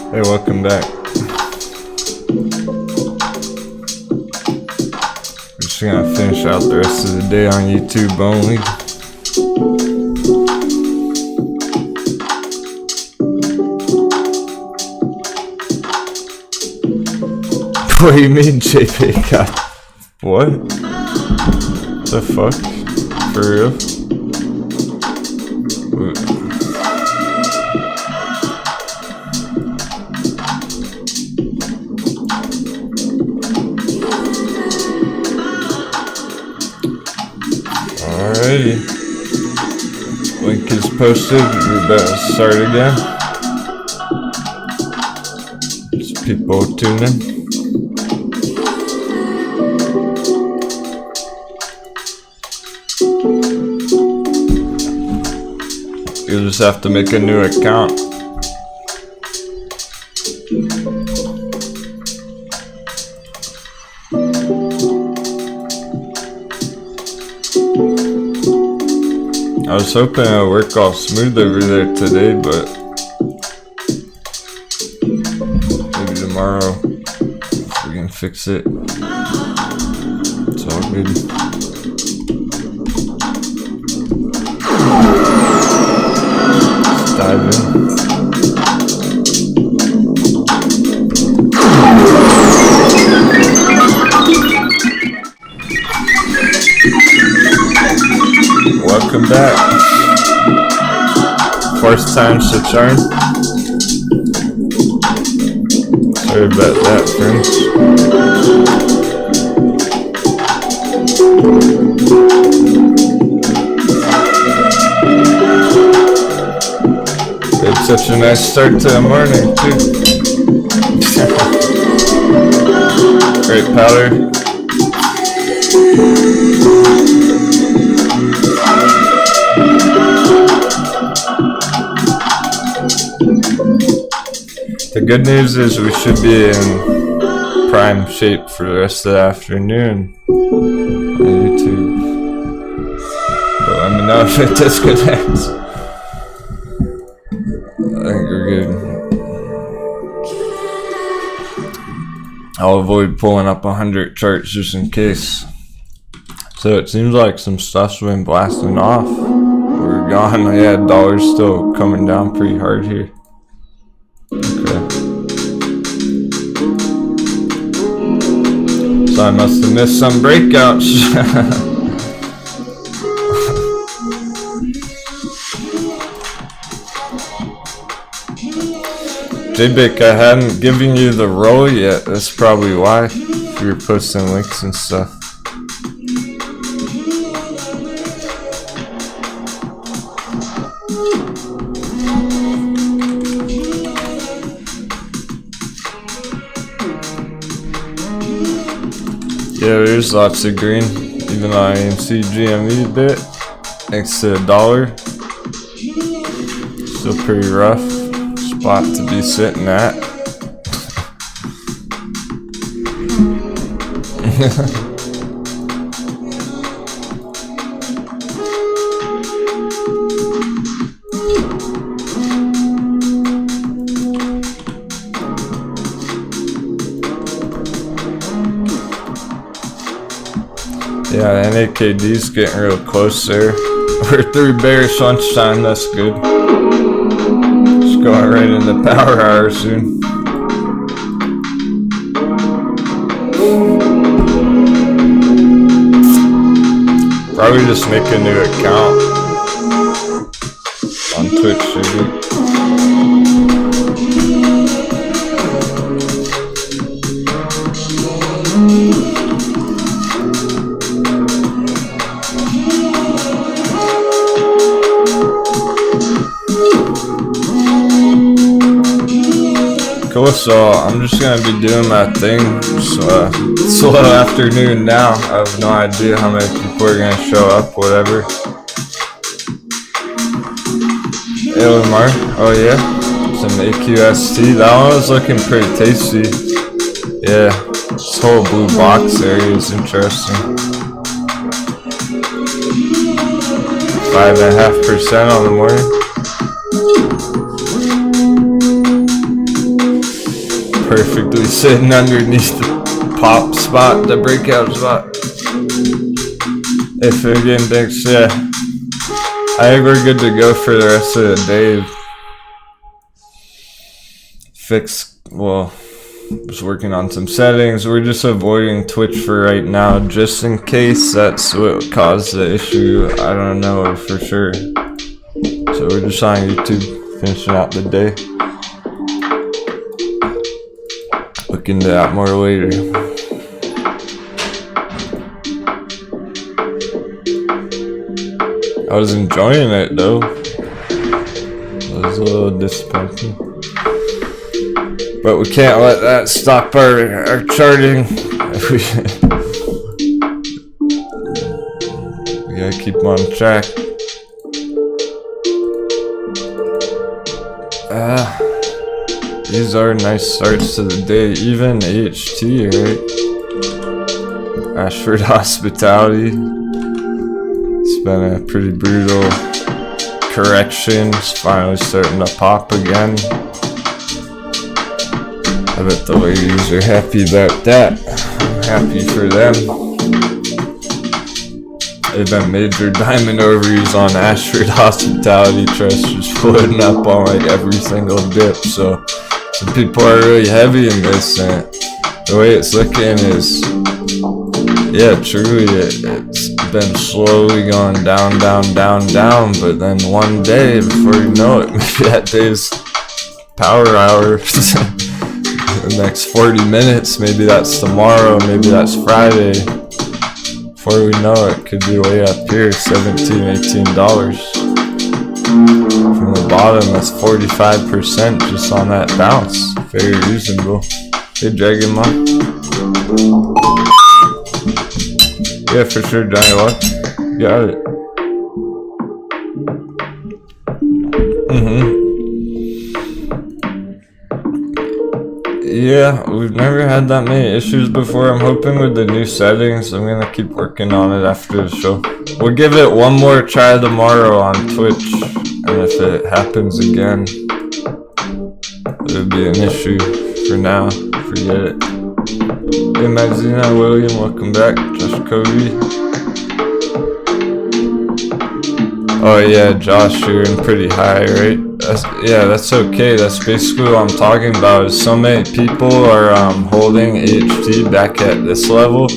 Hey, welcome back. We're just gonna finish out the rest of the day on YouTube only. What do you mean, JP? God. What? The fuck? For real? Alrighty. Link is posted. We're about to start again. Just people tuning. You'll just have to make a new account. I was hoping it would work all smooth over there today, but maybe tomorrow we can fix it. It's all good. Let's dive in. Welcome back. First time's the charm. Sorry about that, friends. It's such a nice start to the morning, too. Great powder. The good news is we should be in prime shape for the rest of the afternoon on YouTube. But let me know if it disconnects. I think we're good. I'll avoid pulling up 100 charts just in case. So it seems like some stuff's been blasting off. We're gone. Yeah, dollar's still coming down pretty hard here. Okay. So I must have missed some breakouts. JBIC, I hadn't given you the roll yet. That's probably why. If you were posting links and stuff. Yeah, there's lots of green, even though I can see GME a bit, next to the dollar. Still pretty rough spot to be sitting at. Yeah, the NAKD's getting real close there. We're through bearish lunchtime, that's good. Just going right into power hour soon. Probably just make a new account on Twitch TV. Cool, so I'm just gonna be doing my thing. So it's a little afternoon now. I have no idea how many people are gonna show up, whatever. Hey Lamar, oh yeah, some AQST. That one was looking pretty tasty. Yeah, this whole blue box area is interesting. 5.5% on the morning. Perfectly sitting underneath the pop spot, the breakout spot. If again, thanks, yeah. I think we're good to go for the rest of the day. Was working on some settings. We're just avoiding Twitch for right now, just in case that's what caused the issue. I don't know for sure. So we're just on YouTube, finishing out the day. Look into that more later. I was enjoying it though. It was a little disappointing. But we can't let that stop our charting. We gotta keep on track. These are nice starts to the day, even HT, right? Ashford Hospitality. It's been a pretty brutal correction. It's finally starting to pop again. I bet the ladies are happy about that. I'm happy for them. They've been major diamond ovaries on Ashford Hospitality Trust, just floating up on like every single dip, so some people are really heavy in this, and the way it's looking is, yeah, truly, it's been slowly going down, but then one day, before you know it, maybe that day's power hour, the next 40 minutes, maybe that's tomorrow, maybe that's Friday. Before we know it, could be way up here, $17, $18. From the bottom, that's 45% just on that bounce. Very reasonable. Hey, Dragon Mom. Yeah, for sure, Johnny Luck. Got it. Yeah, we've never had that many issues before. I'm hoping with the new settings, I'm gonna keep working on it after the show. We'll give it one more try tomorrow on Twitch, and if it happens again, it'll be an issue. For now, forget it. Hey Maxina, William, welcome back. Josh Cody. Oh yeah, Josh, you're in pretty high, right? That's okay. That's basically what I'm talking about, is so many people are holding HT back at this level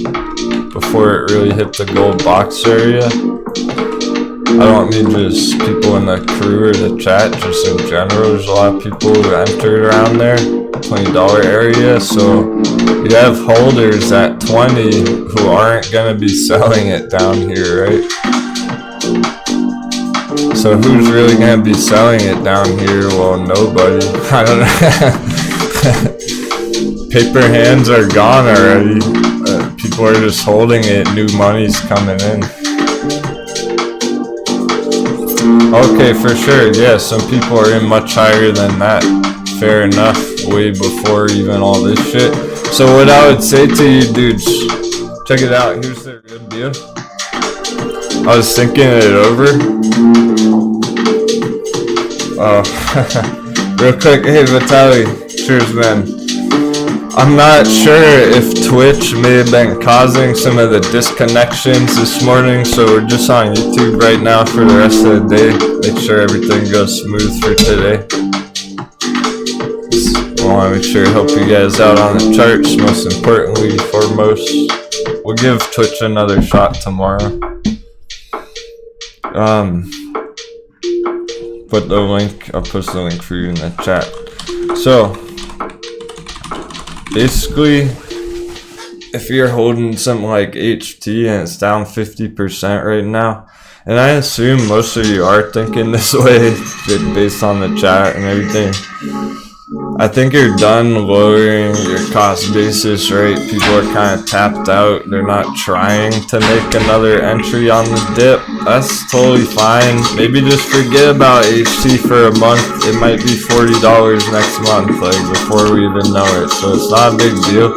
before it really hit the gold box area. I don't mean just people in the crew or the chat, just in general. There's a lot of people who entered around there, $20 area, so you have holders at 20 who aren't gonna be selling it down here, right? So who's really gonna be selling it down here? Well, nobody. I don't know. Paper hands are gone already. People are just holding it. New money's coming in. Okay, for sure. Yeah, some people are in much higher than that. Fair enough. Way before even all this shit. So what I would say to you dudes, check it out. Here's the real deal. I was thinking it over. Oh, real quick. Hey, Vitaly. Cheers, man. I'm not sure if Twitch may have been causing some of the disconnections this morning, so we're just on YouTube right now for the rest of the day. Make sure everything goes smooth for today. I want to make sure to help you guys out on the charts, most importantly, foremost. We'll give Twitch another shot tomorrow. Put the link, I'll post the link for you in the chat. So, basically, if you're holding something like HT and it's down 50% right now, and I assume most of you are thinking this way based on the chat and everything, I think you're done lowering your cost basis, right? People are kind of tapped out. They're not trying to make another entry on the dip. That's totally fine. Maybe just forget about HT for a month. It might be $40 next month, like before we even know it. So it's not a big deal.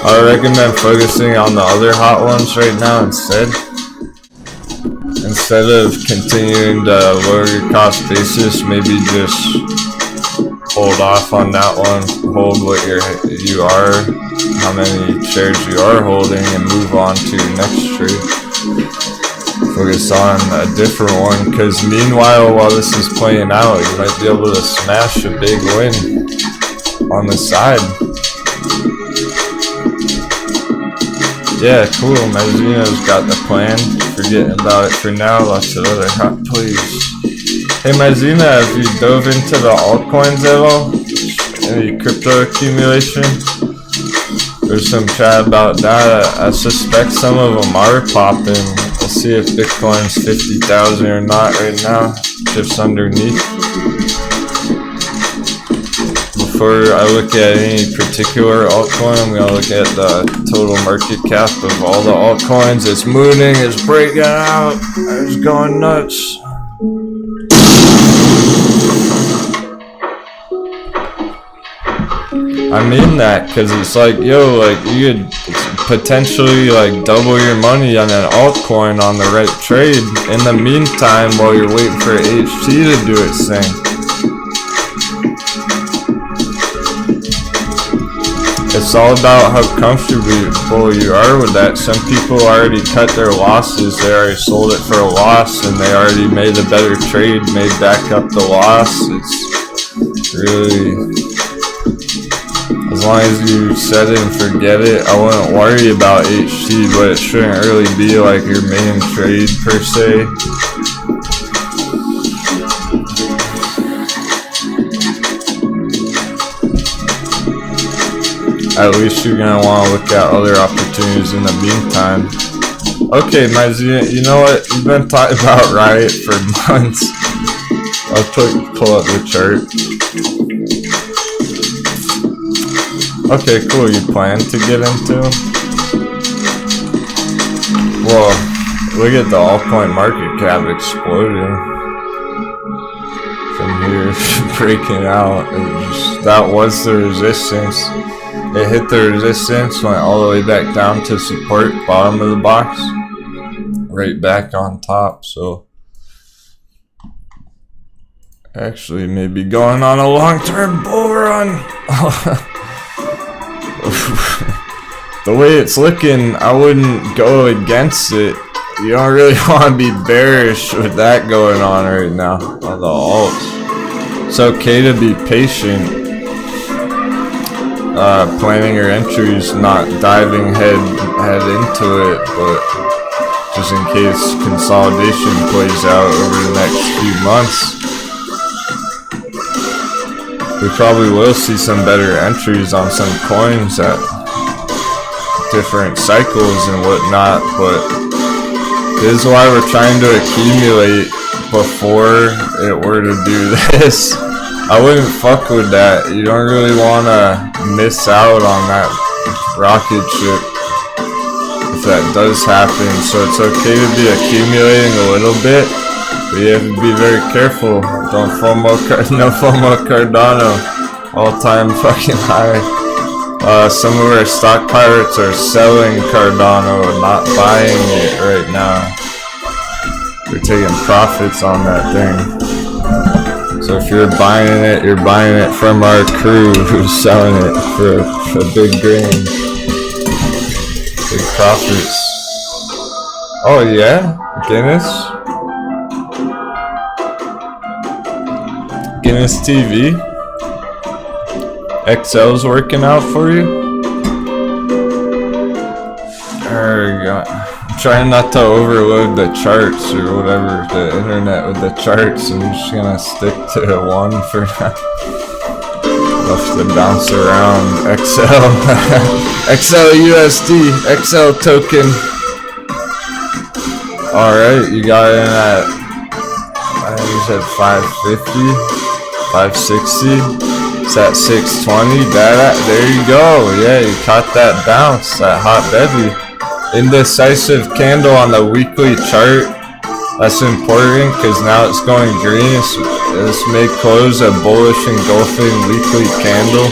I recommend focusing on the other hot ones right now instead. Instead of continuing to lower your cost basis, maybe just hold off on that one, hold what you are, how many shares you are holding, and move on to your next trade. Focus on a different one, because meanwhile, while this is playing out, you might be able to smash a big win on the side. Yeah, cool. Mazzino's got the plan. Forgetting about it for now. Lots of other hot plays. Hey Mazzina, have you dove into the altcoins at all? Any crypto accumulation? There's some chat about that. I suspect some of them are popping. Let's see if Bitcoin's 50,000 or not right now. Just underneath. Before I look at any particular altcoin, I'm going to look at the total market cap of all the altcoins. It's mooning, it's breaking out, it's going nuts. I mean that because it's like, yo, like you could potentially like double your money on an altcoin on the right trade in the meantime while you're waiting for HT to do its thing. It's all about how comfortable you are with that. Some people already cut their losses. They already sold it for a loss and they already made a better trade, made back up the loss. It's really... As long as you set it and forget it, I wouldn't worry about HT, but it shouldn't really be like your main trade per se. At least you're gonna want to look at other opportunities in the meantime. Okay, Mazzina, you know what? You've been talking about Riot for months. I'll pull up the chart. Okay, cool. You plan to get into them? Well, look at the altcoin market cap exploding from here, breaking out. That was the resistance. It hit the resistance, went all the way back down to support, bottom of the box, right back on top. So actually maybe going on a long-term bull run. The way it's looking, I wouldn't go against it. You don't really want to be bearish with that going on right now on the alts. It's okay to be patient, planning your entries, not diving head into it, but just in case consolidation plays out over the next few months, we probably will see some better entries on some coins at different cycles and whatnot, but this is why we're trying to accumulate before it were to do this, I wouldn't fuck with that. You don't really want to miss out on that rocket ship if that does happen. So it's okay to be accumulating a little bit, but you have to be very careful. Don't FOMO, no FOMO Cardano, all-time fucking high. Some of our stock pirates are selling Cardano and not buying it right now. They're taking profits on that thing. So if you're buying it from our crew who's selling it for a big gain. Big profits. Oh yeah? Guinness TV? XL's working out for you? There we go. I'm trying not to overload the charts or whatever, the internet with the charts. I'm just gonna stick to one for now. Left to bounce around. XL. XL USD. XL token. Alright, you got in at, I think you said 550, 560. It's at 620. There you go. Yeah, you caught that bounce, that hot baby. Indecisive candle on the weekly chart. That's important because now it's going green. This may close a bullish engulfing weekly candle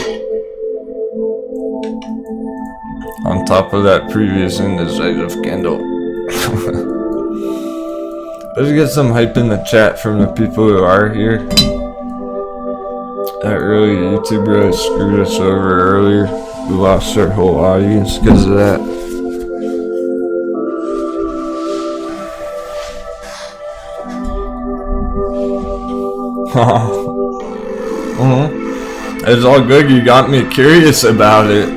on top of that previous indecisive candle. Let's get some hype in the chat from the people who are here. YouTube really screwed us over earlier. We lost our whole audience because of that. It's all good. You got me curious about it.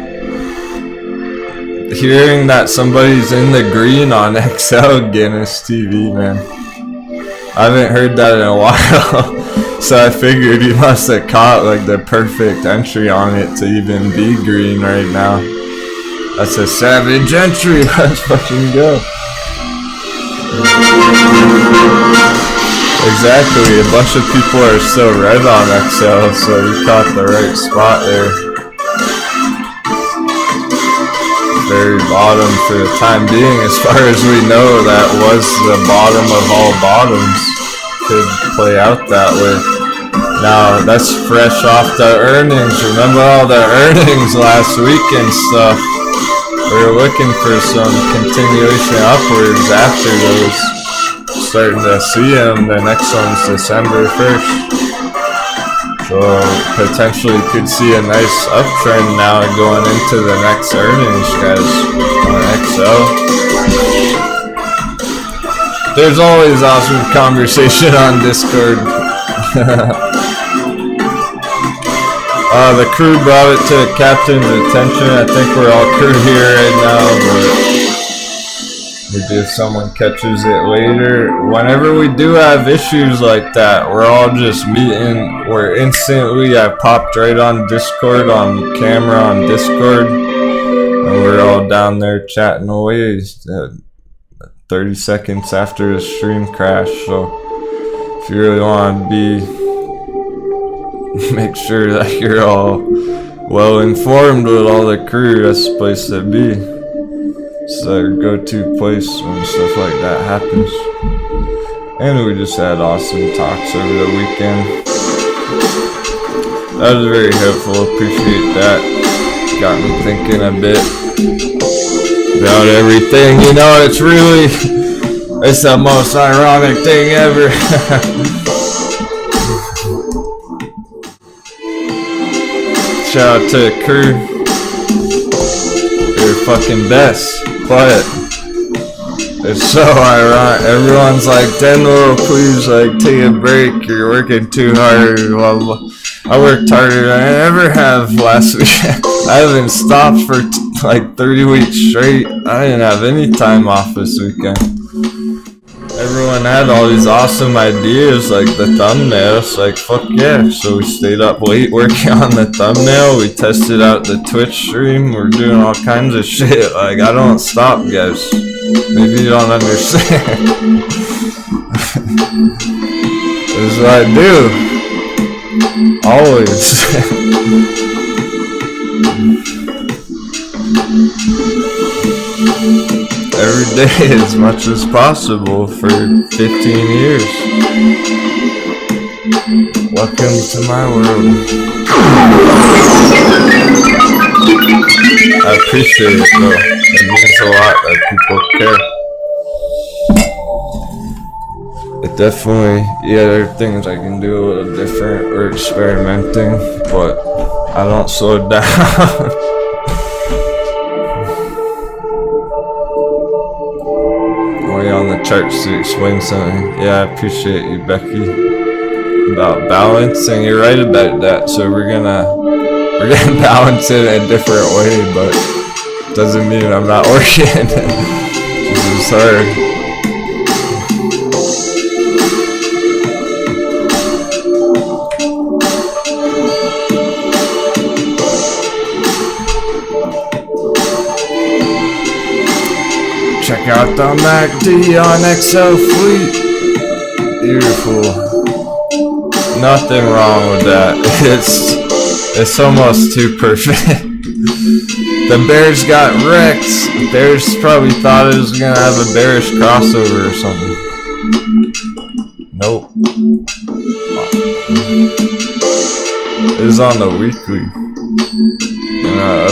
Hearing that somebody's in the green on XL Guinness TV, man. I haven't heard that in a while. So I figured you must have caught like the perfect entry on it to even be green right now. That's a savage entry. Let's fucking go. Exactly. A bunch of people are still red on XL, so you caught the right spot there. Very bottom for the time being. As far as we know, that was the bottom of all bottoms. Could play out that way. Now that's fresh off the earnings. Remember all the earnings last week and stuff. We were looking for some continuation upwards after those. Starting to see them. The next one's December 1st. So potentially could see a nice uptrend now going into the next earnings, guys, on XL. There's always awesome conversation on Discord. The crew brought it to the captain's attention. I think we're all crew here right now, but maybe if someone catches it later. Whenever we do have issues like that, we're all just meeting. I popped right on Discord, on camera on Discord, and we're all down there chatting away 30 seconds after the stream crash. So if you really want to make sure that you're all well informed with all the crew, that's the place to be. It's our go-to place when stuff like that happens. And we just had awesome talks over the weekend. That was very helpful, appreciate that. Got me thinking a bit about everything. You know, it's the most ironic thing ever. Shout out to the crew. You're fucking best. Quiet. It's so ironic. Everyone's like, Denwo, please, like, take a break. You're working too hard. Blah, blah. I worked harder than I ever have last week. I haven't stopped for like 30 weeks straight. I didn't have any time off this weekend. Everyone had all these awesome ideas, like the thumbnails, like fuck yeah. So we stayed up late working on the thumbnail. We tested out the Twitch stream. We're doing all kinds of shit. Like, I don't stop, guys. Maybe you don't understand. This is what I do. Always. Every day as much as possible for 15 years. Welcome to my world. I appreciate it though. It means a lot that people care. It definitely, yeah, there are things I can do a little different or experimenting, but I don't slow down. On the charts to explain something. Yeah, I appreciate you, Becky. About balancing, you're right about that. So we're gonna balance it in a different way, but doesn't mean I'm not working. This is hard. Check out the MACD on XL Fleet. Beautiful. Nothing wrong with that. It's almost too perfect. The Bears got wrecked. The Bears probably thought it was gonna have a bearish crossover or something. Nope. It was on the weekly.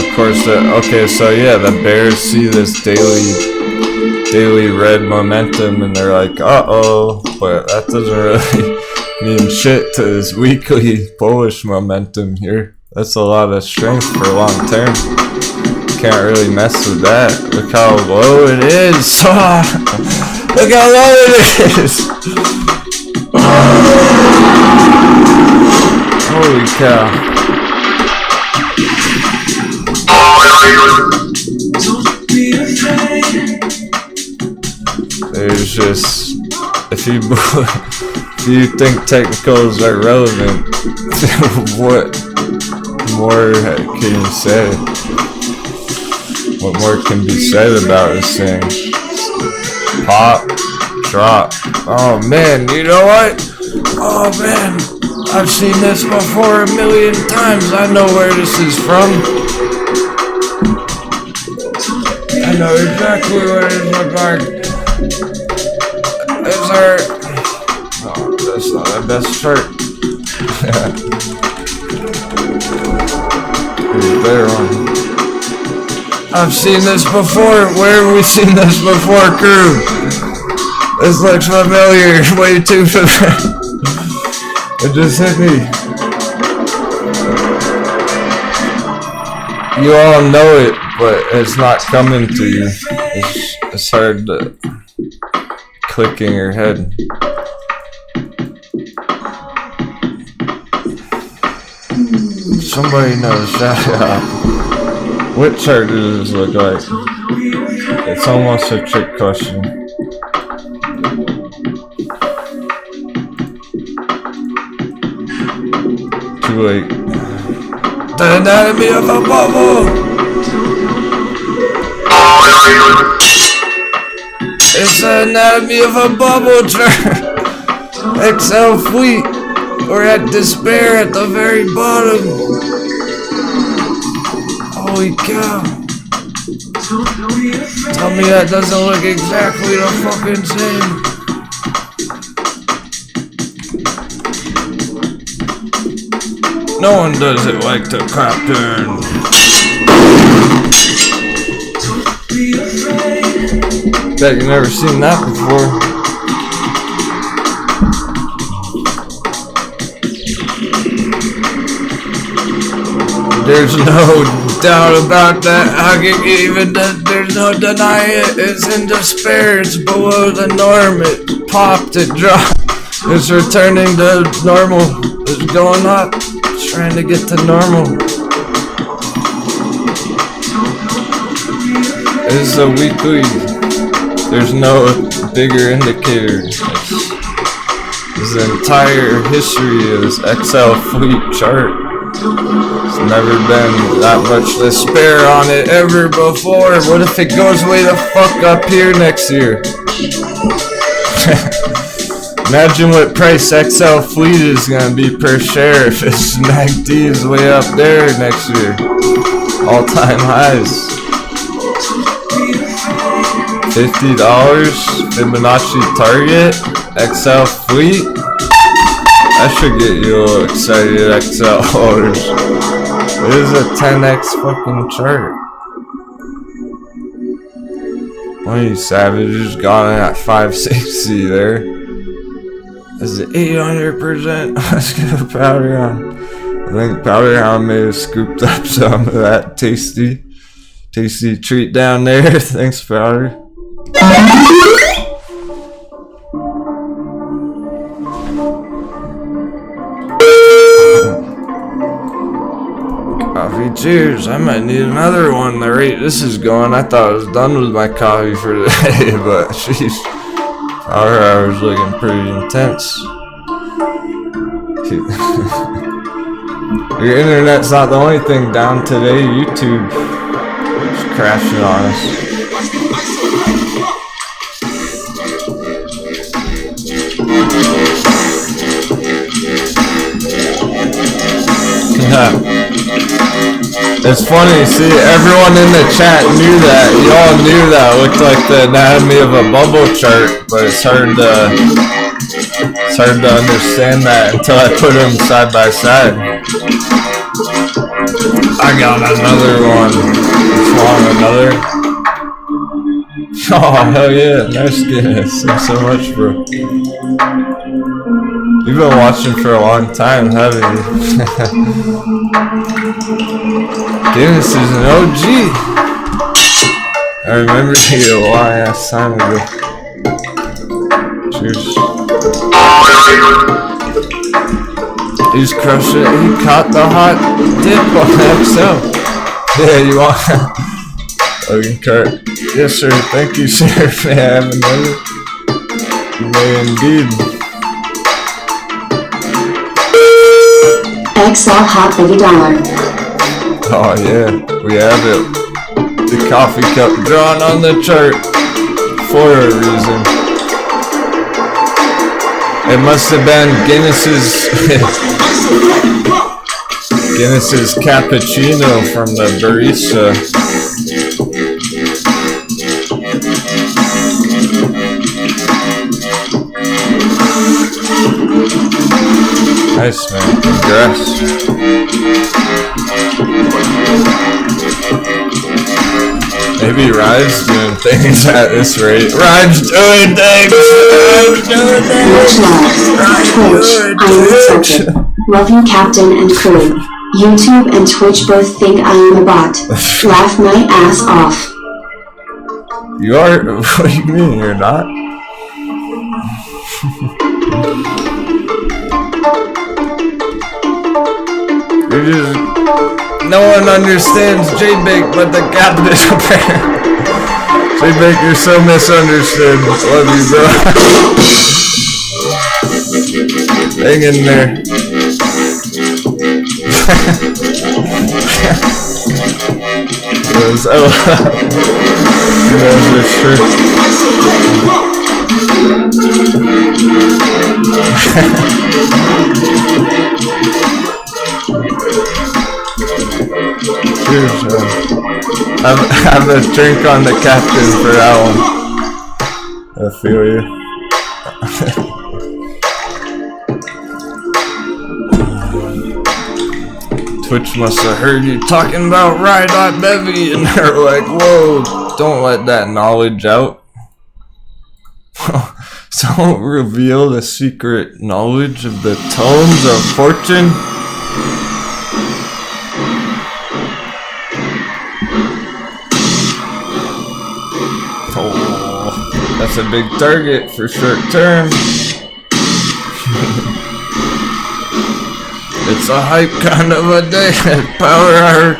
Of course, okay, so yeah, the Bears see this daily red momentum and they're like, uh-oh, but that doesn't really mean shit to this weekly bullish momentum here. That's a lot of strength for long term. Can't really mess with that. Look how low it is. Look how low it is. Holy cow. There's just, if you think technicals are relevant, what more can you say? What more can be said about this thing? Pop, drop. Oh man, you know what? Oh man, I've seen this before a million times. I know where this is from. I know exactly what it looks like. It's our... Oh, that's not our best chart. Here's a better one. I've seen this before. Where have we seen this before, crew? This looks familiar. Way too familiar. It just hit me. You all know it, but it's not coming to you. It's hard to click in your head. Somebody knows. Shout out. What chart does this look like? It's almost a trick question. Too late. The anatomy of a bubble! It's the anatomy of a bubble chart! XL Fleet! We're at despair at the very bottom! Holy cow! Tell me that doesn't look exactly the fucking same! No one does it like the captain. Bet you've never seen that before. There's no doubt about that. How can you even there's no denying it. It's in despair. It's below the norm. It popped. It dropped. It's returning to normal. It's going up. Trying to get to normal. This is a weekly. There's no bigger indicator. This is the entire history of this XL Fleet chart. There's never been that much despair on it ever before. What if it goes way the fuck up here next year? Imagine what price XL Fleet is gonna be per share if it's NAGD is way up there next year. All-time highs. $50 Fibonacci target XL Fleet. That should get you all excited, XL holders. It is a 10x fucking chart. One of you savages got in at 560 there. Is it 800%? Let's go Powder Hound. I think Powder Hound may have scooped up some of that tasty treat down there. Thanks, Powder. Coffee, cheers. I might need another one. The rate this is going, I thought I was done with my coffee for the day, but sheesh. Power hour's looking pretty intense. Your internet's not the only thing down today. YouTube is crashing on us. It's funny, see, everyone in the chat knew that. Y'all knew that. It looked like the anatomy of a bubble chart, but it's hard to understand that until I put them side by side. I got another one. Another. Oh, hell yeah. Nice Guinness. Thanks so much, bro. You've been watching for a long time, haven't you? Guinness is an OG. I remember you a long ass time ago. Cheers. He's crushing it. He caught the hot dip on XL. Yeah, you want Logan Cart? Yes, sir. Thank you, sir. May I have another? You may indeed. XL hot $50. Oh yeah, we have it. The coffee cup drawn on the chart for a reason. It must have been Guinness's cappuccino from the barista. Nice, man. Congrats. Maybe Ryan's doing things at this rate. Ryan's doing things! Twitch, love you, Captain and crew. YouTube and Twitch both think I am a bot. Laugh my ass off. You are? What do you mean you're not? You're just... No one understands J-Bake but the Captain apparently. J-Bake, you're so misunderstood. Love you, bro. Hang in there. Cheers, man. Have a drink on the Captain for that one. I feel you. Twitch must have heard you talking about Rye.Bevy and they're like, whoa, don't let that knowledge out. Don't reveal the secret knowledge of the tomes of fortune. Oh, that's a big target for short term. It's a hype kind of a day at Power Hour.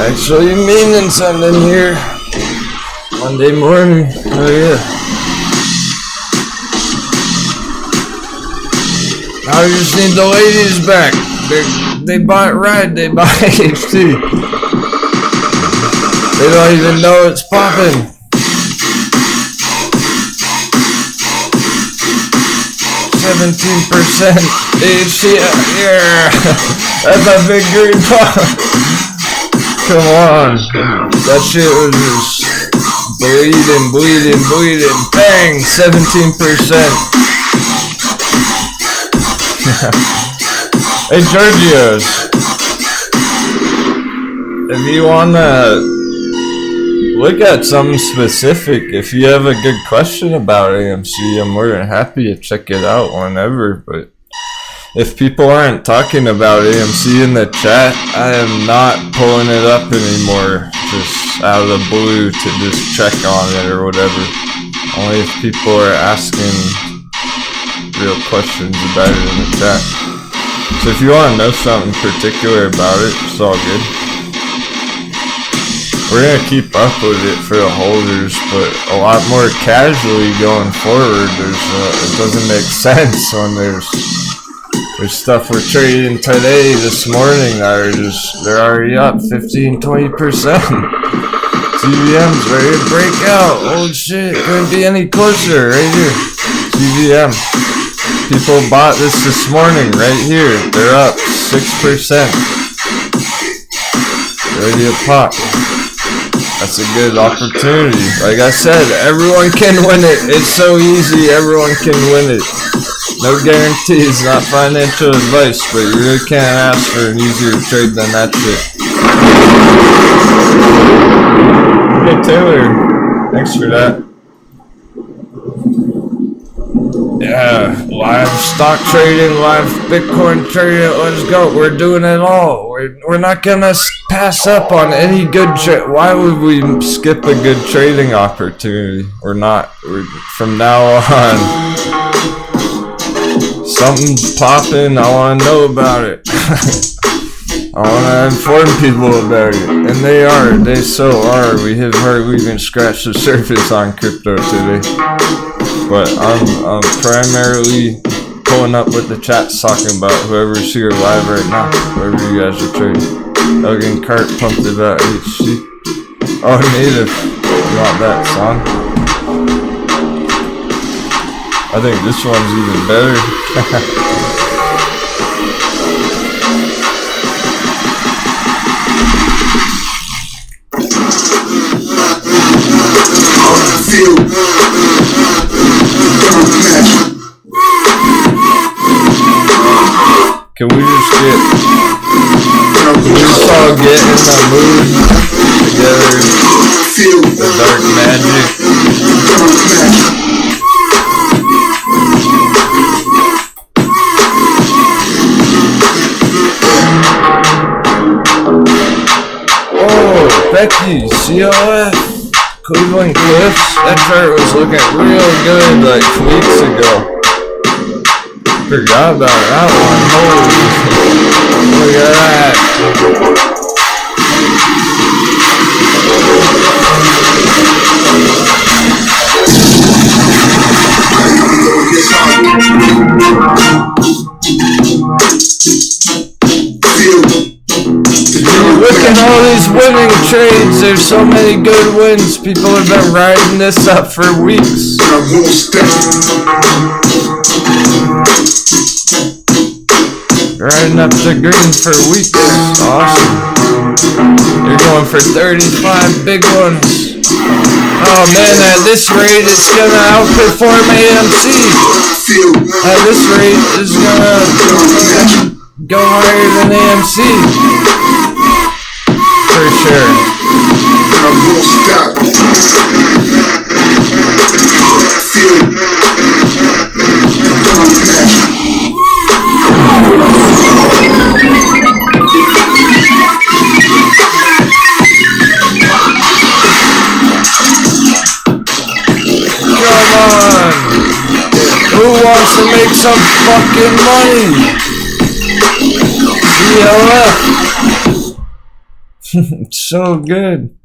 Actually meaning something here. Monday morning. Oh yeah. Now we just need the ladies back. They bought Ride, they bought HT. They don't even know it's popping. 17% DHC. Yeah. That's a big green pump. Come on. That shit was just bleeding. Bang! 17%. Hey, Georgios. If you wanna look at something specific, if you have a good question about AMC, I'm more than happy to check it out whenever. But if people aren't talking about AMC in the chat, I am not pulling it up anymore, just out of the blue to just check on it or whatever. Only if people are asking real questions about it in the chat. So if you want to know something particular about it, it's all good. We're going to keep up with it for the holders, but a lot more casually going forward. It doesn't make sense when there's stuff we're trading today, this morning, they're already up 15-20%. CVM's ready to break out. Oh shit, couldn't be any closer. Right here, CVM. People bought this morning, right here. They're up 6%. Ready to pop. That's a good opportunity. Like I said, everyone can win it. It's so easy, everyone can win it. No guarantees, not financial advice, but you really can't ask for an easier trade than that shit. Hey Taylor, thanks for that. Yeah, live stock trading, live Bitcoin trading, let's go. We're doing it all. We're not gonna pass up on any good trade. Why would we skip a good trading opportunity? We're not. From now on. Something's popping, I want to know about it. I want to inform people about it. And they so are. We have hardly even scratched the surface on crypto today. But I'm primarily pulling up what the chat's talking about, whoever's here live right now, whoever you guys are trading. Elgin Cart pumped about HC. Oh, native. You want that song? I think this one's even better. Can we just all get in the mood together? The dark magic. Becky, CLF, Cleveland Cliffs, that chart was looking real good like weeks ago. Forgot about that one. Holy, look at that. Look at all these winning trades. There's so many good wins. People have been riding this up for weeks. Riding up the green for weeks. Awesome. You're going for 35 big ones. Oh man, at this rate, it's gonna outperform AMC. At this rate, it's gonna go higher than AMC. For sure. Come on! Who wants to make some fucking money? CLF. It's so good.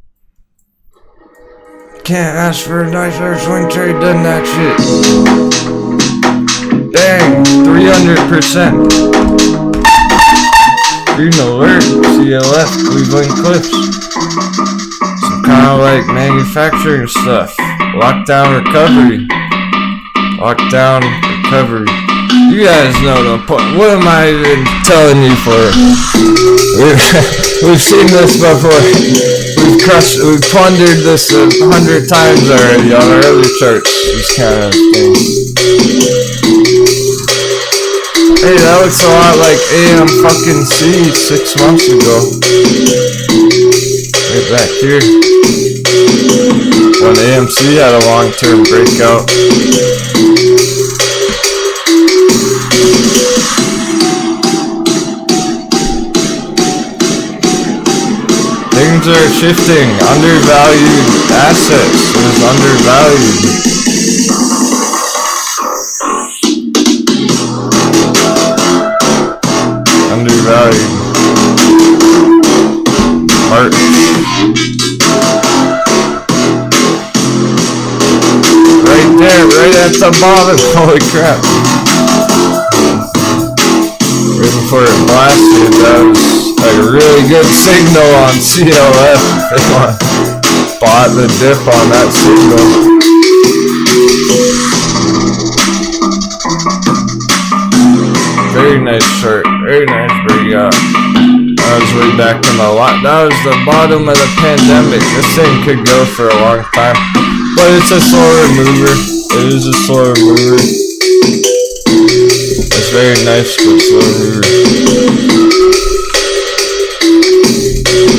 Can't ask for a nicer swing trade than that shit. Dang, 300%. Green alert, CLF, Cleveland Cliffs. Some kind of like manufacturing stuff. Lockdown recovery. Lockdown recovery. You guys know the point. What am I even telling you for? We've seen this before. We've plundered this 100 times already on our other charts. These kind of things. Hey, that looks a lot like AM fucking C 6 months ago. Right back here. When AMC had a long-term breakout. Things are shifting. Undervalued assets is undervalued. Undervalued. March. Right there, right at the bottom. Holy crap. Right before it blasted, that was a really good signal on CLF. They bought the dip on that signal. Very nice chart. Very nice breakout. That was way back in the lot. That was the bottom of the pandemic. This thing could go for a long time. But it's a slower mover. It is a slower mover. It's very nice but slow mover.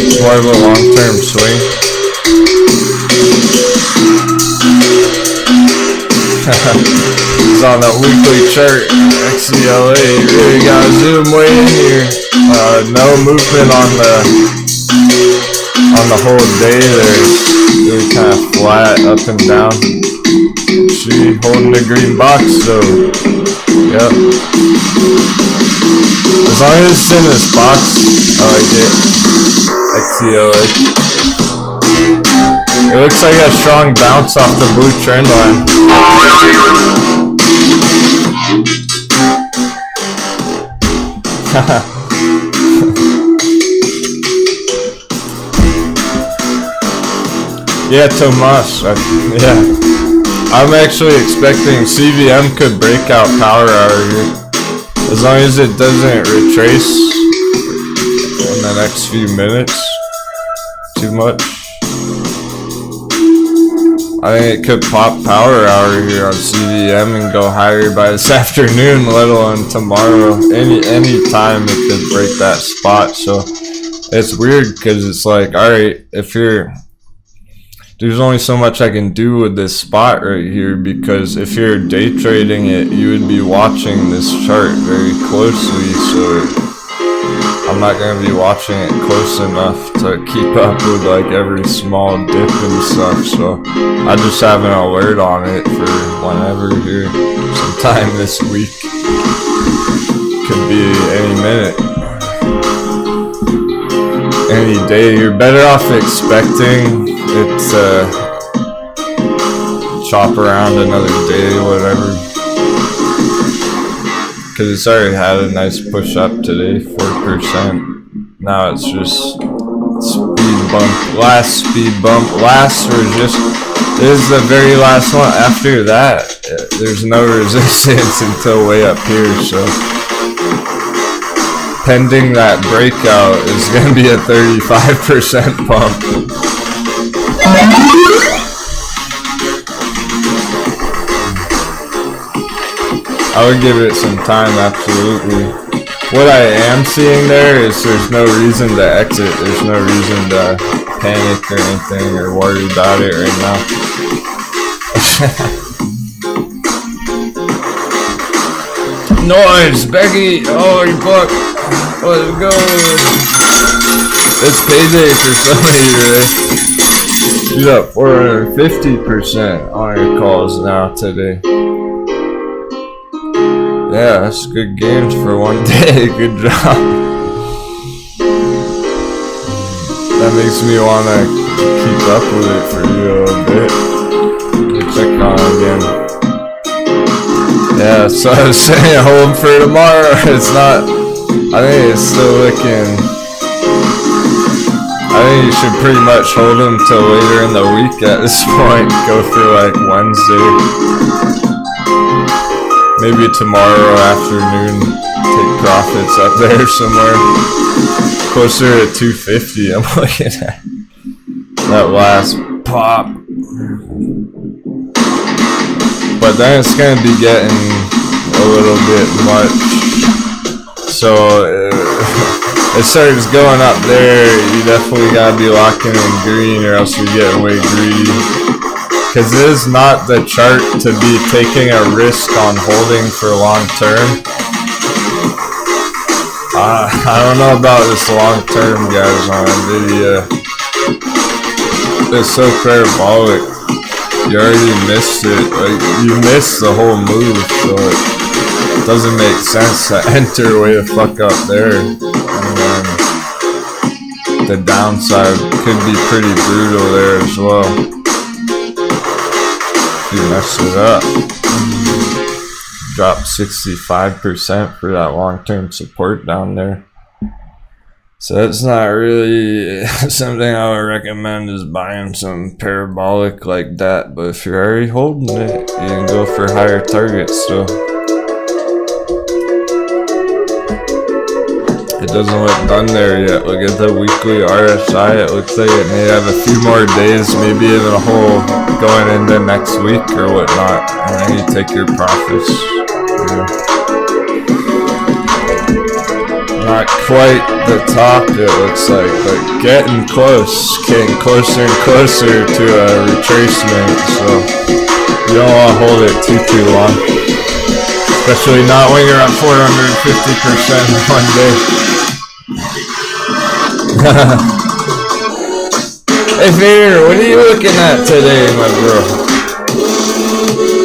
It's more of a long-term swing. It's on a weekly chart. XCLA, you really gotta zoom way in here. No movement on the whole day there. It's really kind of flat up and down. See, holding the green box, so yep. As long as it's in this box, I like it. XCLA. It looks like a strong bounce off the blue trend line. Yeah, Tomas. Yeah. I'm actually expecting CVM could break out power hour here. As long as it doesn't retrace in the next few minutes too much. I think it could pop power hour here on CVM and go higher by this afternoon, let alone tomorrow. Any time it could break that spot. So it's weird because it's like, alright, there's only so much I can do with this spot right here, because if you're day trading it, you would be watching this chart very closely, so I'm not going to be watching it close enough to keep up with like every small dip and stuff, so I just have an alert on it for whenever here, sometime this week. Could be any minute. Any day. You're better off expecting it to chop around another day, whatever. Because it's already had a nice push up today, 4%. Now it's just speed bump. Last speed bump. Last is the very last one. After that, there's no resistance until way up here, so pending that breakout is going to be a 35% pump. I would give it some time, absolutely. What I am seeing there is there's no reason to exit. There's no reason to panic or anything or worry about it right now. Noise, Becky! Oh, you fuck! Let's go! It's payday for somebody today. She's up 450% on her calls now today. Yeah, that's good games for one day. Good job. That makes me want to keep up with it for you a little bit. Get check on it again. Yeah, so I was saying hold for tomorrow. It's not. I think it's still looking. I think you should pretty much hold them till later in the week at this point. Go through like Wednesday. maybe tomorrow afternoon, take profits up there somewhere closer to 250. I'm looking at that last pop, but then it's gonna be getting a little bit much. So it starts going up there. You definitely gotta be locking in green, or else you're getting way greedy. Because it is not the chart to be taking a risk on holding for long term. I don't know about this long term, guys, on NVIDIA. It's so parabolic. You already missed it. Like, you missed the whole move, so it doesn't make sense to enter way the fuck up there. And then the downside could be pretty brutal there as well. You mess it up. Drop 65% for that long-term support down there. So it's not really something I would recommend, is buying some parabolic like that. But if you're already holding it, you can go for higher targets still. It doesn't look done there yet. Look at the weekly RSI. It looks like it may have a few more days, maybe even a whole going into next week or whatnot. And then you take your profits. Yeah. Not quite the top, it looks like, but getting close. Getting closer and closer to a retracement. So you don't want to hold it too long. Especially not when you're at 450% in one day. Hey Vader, what are you looking at today, my bro?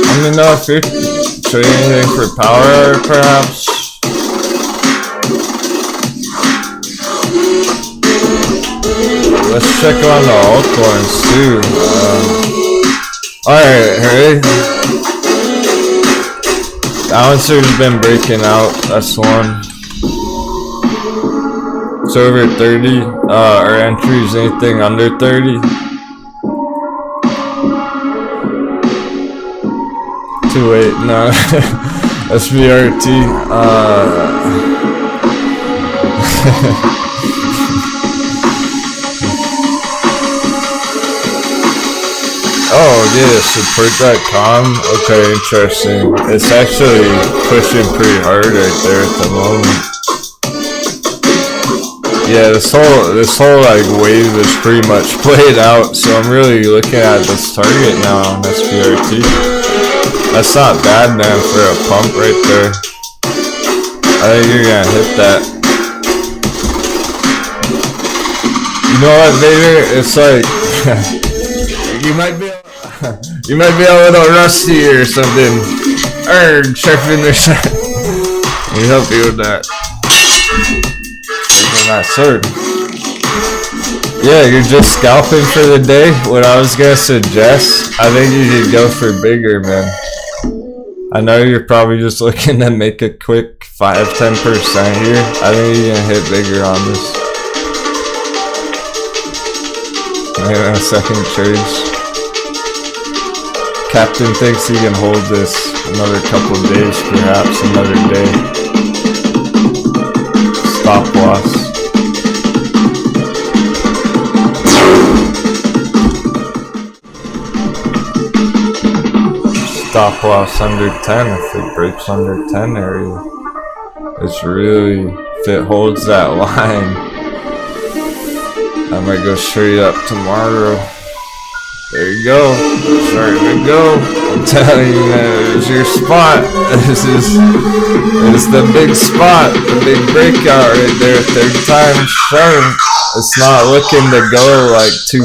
Let me know if you're trading anything for power, perhaps. Let's check on the altcoins too. Alright, hey. Balancer's been breaking out, that's one. It's over 30. Our entries, anything under 30. Wait, no. SVRT. Oh, yeah, support.com. Okay, interesting. It's actually pushing pretty hard right there at the moment. Yeah, this whole like wave is pretty much played out, so I'm really looking at this target now on SPRT. That's not bad, man, for a pump right there. I think you're gonna hit that. You know what, Vader? It's like you might be a little rusty or something. Sharpen their shot. Let me help you with that. That sword. Yeah, you're just scalping for the day. What I was gonna suggest, I think you should go for bigger, man. I know you're probably just looking to make a quick 5-10% here. I think you're gonna hit bigger on this. Maybe on a second trades. Captain thinks he can hold this another couple days, perhaps another day. Stop loss. Stop loss under 10 if it breaks under 10 area. It's really, if it holds that line, I might go straight up tomorrow. There you go. Starting to go. I'm telling you, man, it's your spot. This is the big spot, the big breakout right there. Third time sharp. It's not looking to go like 2%.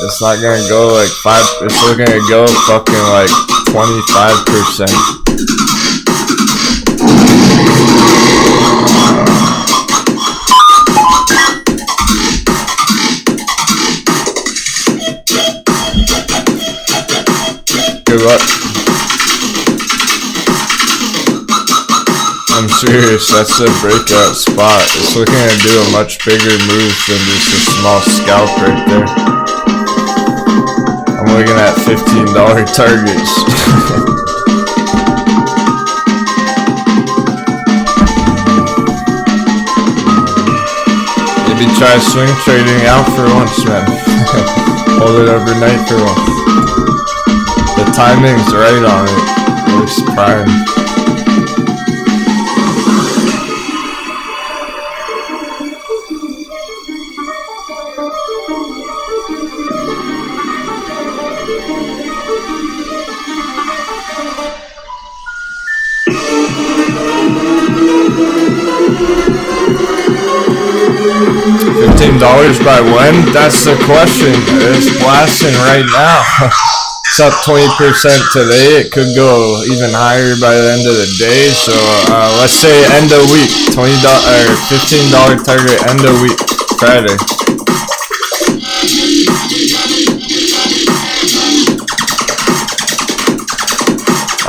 It's not gonna go like 5%. It's looking to go fucking like 25%. Good luck. I'm serious, that's a breakout spot. It's looking to do a much bigger move than just a small scalp right there. I'm looking at $15 targets. Maybe try swing trading out for once, man. Hold it overnight for once. The timing's right on it. Looks prime. $15 by when? That's the question. It's blasting right now. It's up 20% today. It could go even higher by the end of the day. So let's say end of week. $20 or $15 target end of week Friday.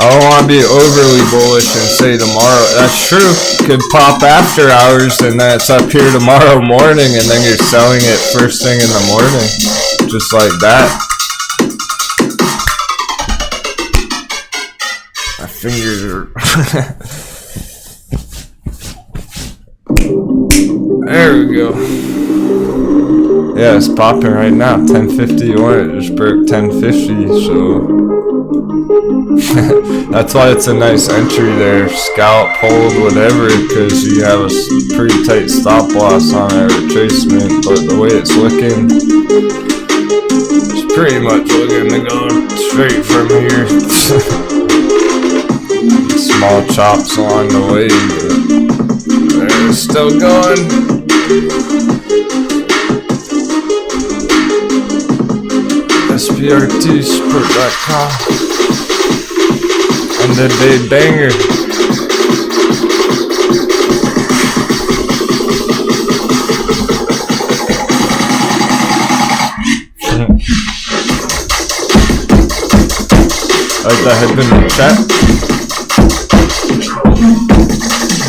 I don't want to be overly bullish and say tomorrow. That's true. Could pop after hours and then it's up here tomorrow morning and then you're selling it first thing in the morning. Just like that. My fingers are... There we go. Yeah, it's popping right now. 1051. It just broke 1050, so... That's why it's a nice entry there, scalp, hold, whatever, because you have a pretty tight stop loss on a retracement, but the way it's looking, it's pretty much looking to go straight from here. Small chops along the way, but they're still going. SPRTsport.com. And the day banger. Like that had been in the chat.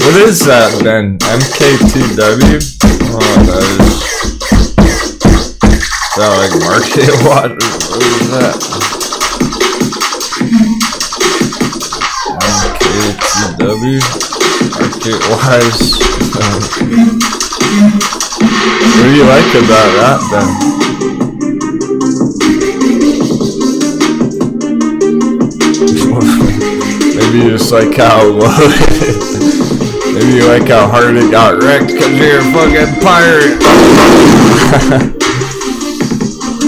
What is that then? MKTW? Oh, that is that like market watch? What is that? MKTW? Market wise. What do you like about that then? Maybe you just like how low it is. Maybe you like how hard it got wrecked because you're a fucking pirate.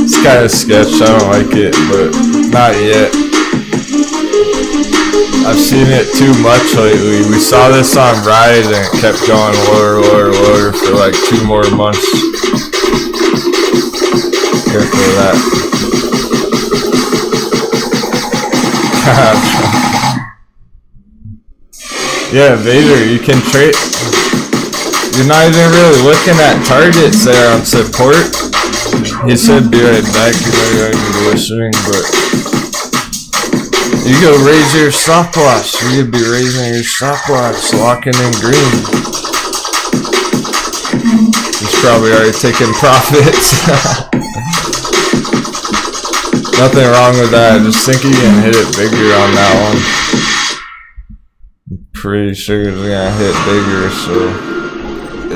It's kind of sketch, I don't like it, but not yet. I've seen it too much lately. We saw this on Rise and it kept going lower, lower, lower for like 2 more months. Careful of that. Yeah, Vader, you can trade. You're not even really looking at targets there on support. He said be right back, you might already be listening, but you go raise your stop loss. You could be raising your stop loss, locking in green. He's probably already taking profits. Nothing wrong with that. I just think he can hit it bigger on that one. I'm pretty sure he's gonna hit bigger, so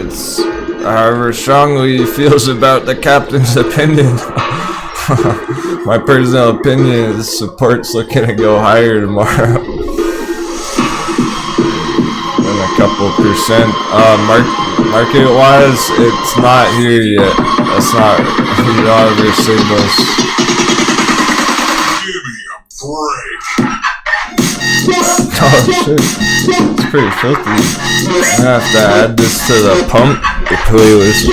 it's however strongly he feels about the captain's opinion. My personal opinion is support's looking to go higher tomorrow. Then a couple percent. Market wise, it's not here yet. That's not a lot of your signals. Oh shit, it's pretty filthy. I'm gonna have to add this to the pump playlist.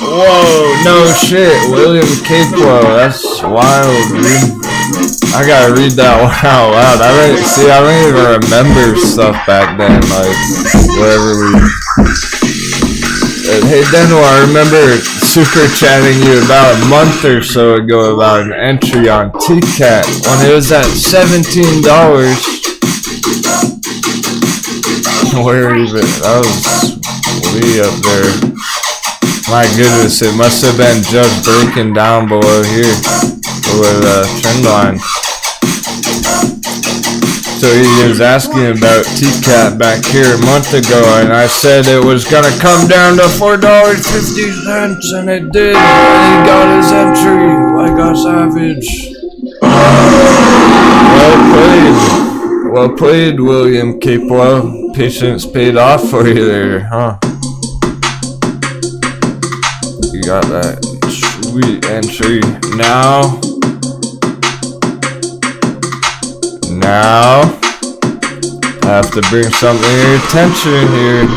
Whoa, no shit, William Capewell, that's wild, dude. I gotta read that one out loud. I don't even remember stuff back then, like, wherever we... Hey Denwo, I remember super chatting you about a month or so ago about an entry on TCAT when it was at $17. Where even? That was way up there. My goodness, it must have been just breaking down below here, below the trend line. So he was asking about TCAT back here a month ago, and I said it was gonna come down to $4.50, and it did. And he got his entry like a savage. Well played, William Capewell. Patience paid off for you there, huh? You got that sweet entry. Now, I have to bring something to your attention here. I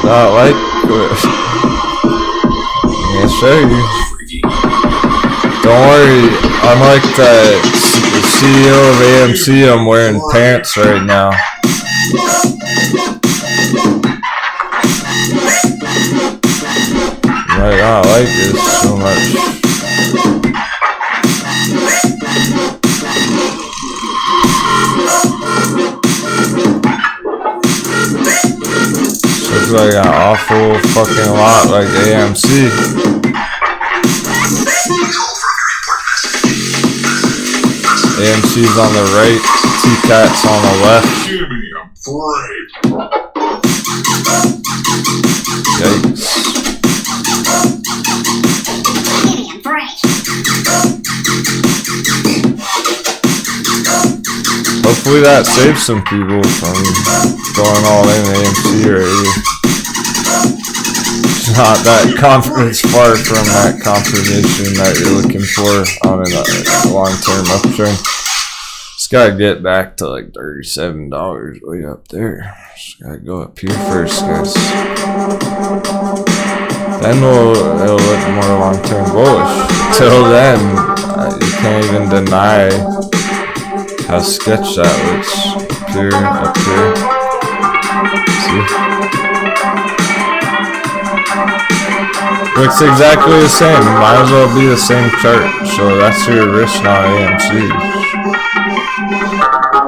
not like it. I'm gonna show you. Don't worry, unlike the CEO of AMC, I'm wearing pants right now. You might not like this so much. Looks like an awful fucking lot like AMC. AMC's on the right, TCAT's on the left. Yikes. Hopefully that saves some people from going all in AMC already. It's not that it's far from that confirmation that you're looking for on a long-term uptrend. Just gotta get back to like $37 way up there. Just gotta go up here first, guys. Then it'll look more long-term bullish. Till then, you can't even deny how sketch that looks. Up here. See? Looks exactly the same. Might as well be the same chart. So that's your risk on AMC.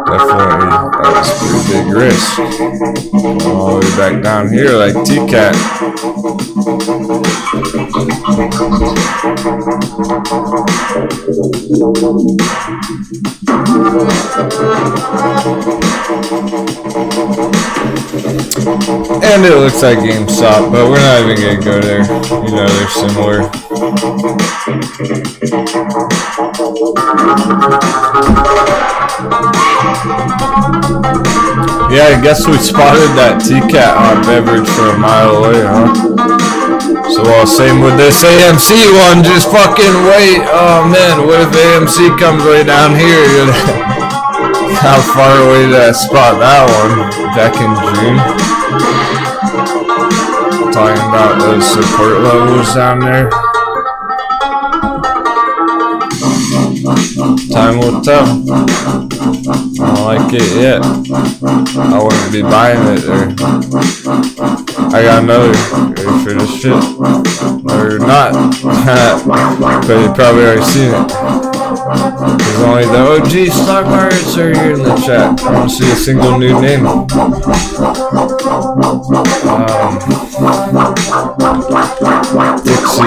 Definitely, that's a pretty big risk. All the way back down here like TCAT. And it looks like GameStop, but we're not even gonna go there. You know, they're similar. Yeah, I guess we spotted that TCAT on beverage for a mile away, huh? So, same with this AMC one, just fucking wait. Oh man, what if AMC comes way down here? How far away did I spot that one back in June? Talking about those support levels down there. Time will tell. I don't like it yet. I wouldn't be buying it there. I got another. Ready for this shit? Or not. But you probably already seen it. There's only the OG stock markets are here in the chat. I don't see a single new name. Dixie.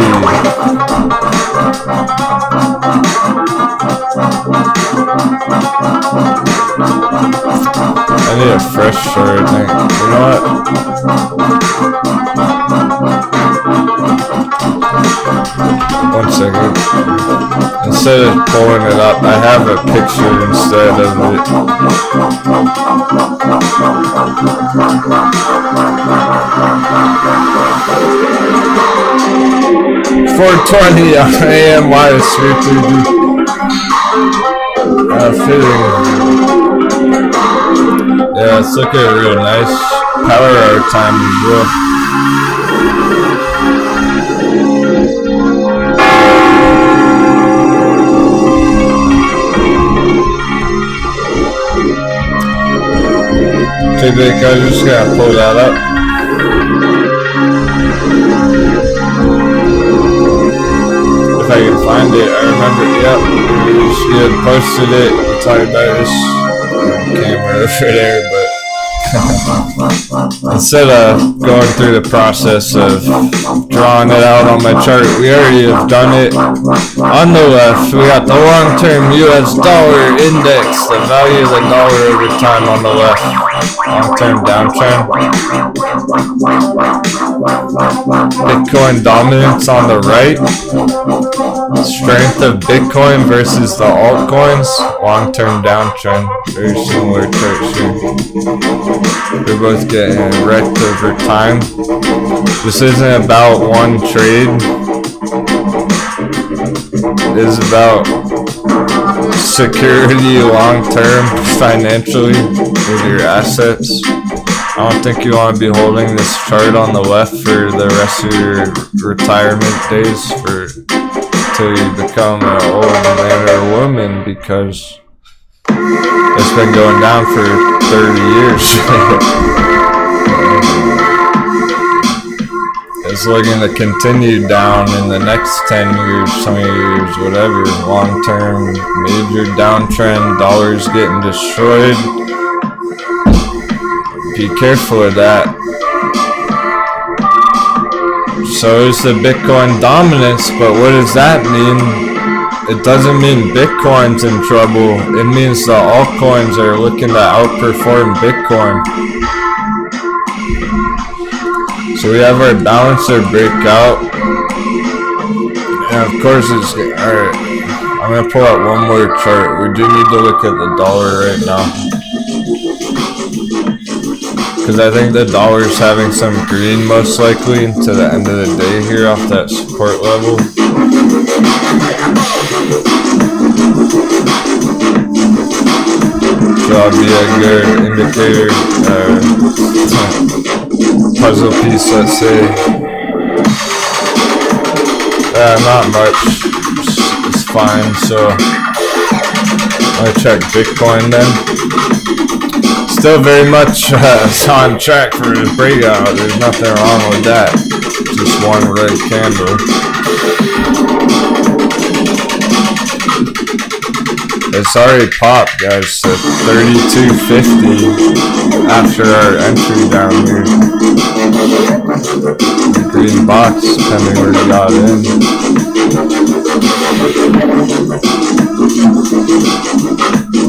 I need a fresh shirt, I think. You know what? One second. Instead of pulling it up, I have a picture instead of it. 420 on MVIS 330. Fitting. Yeah, it's looking real nice. Power hour time as well. Okay, Dick, I just gotta pull that up. If I can find it, I remember, yep. She had posted it, talking about this camera over there, but Instead of going through the process of drawing it out on my chart, we already have done it. On the left, we got the long-term US dollar index, the value of the dollar over time on the left, long-term downtrend. Bitcoin dominance on the right, strength of Bitcoin versus the altcoins, long-term downtrend, very similar charts here. They're both getting wrecked over time. This isn't about one trade. It is about security long-term financially with your assets. I don't think you want to be holding this chart on the left for the rest of your retirement days till you become an old man or woman, because it's been going down for 30 years. It's looking to continue down in the next 10 years, 20 years, whatever. Long-term, major downtrend, dollars getting destroyed. Be careful of that. So is the Bitcoin dominance, but what does that mean? It doesn't mean Bitcoin's in trouble. It means the altcoins are looking to outperform Bitcoin. So we have our balancer breakout. And of course it's, alright, I'm going to pull out one more chart. We do need to look at the dollar right now, because I think the dollar is having some green most likely to the end of the day here off that support level. So that'll be a good indicator, puzzle piece, let's say. Not much, it's fine. So I'll check Bitcoin then. Still very much on track for the breakout. There's nothing wrong with that. Just one red candle. It's already popped, guys, to 32.50 after our entry down here. The green box, depending where we got in.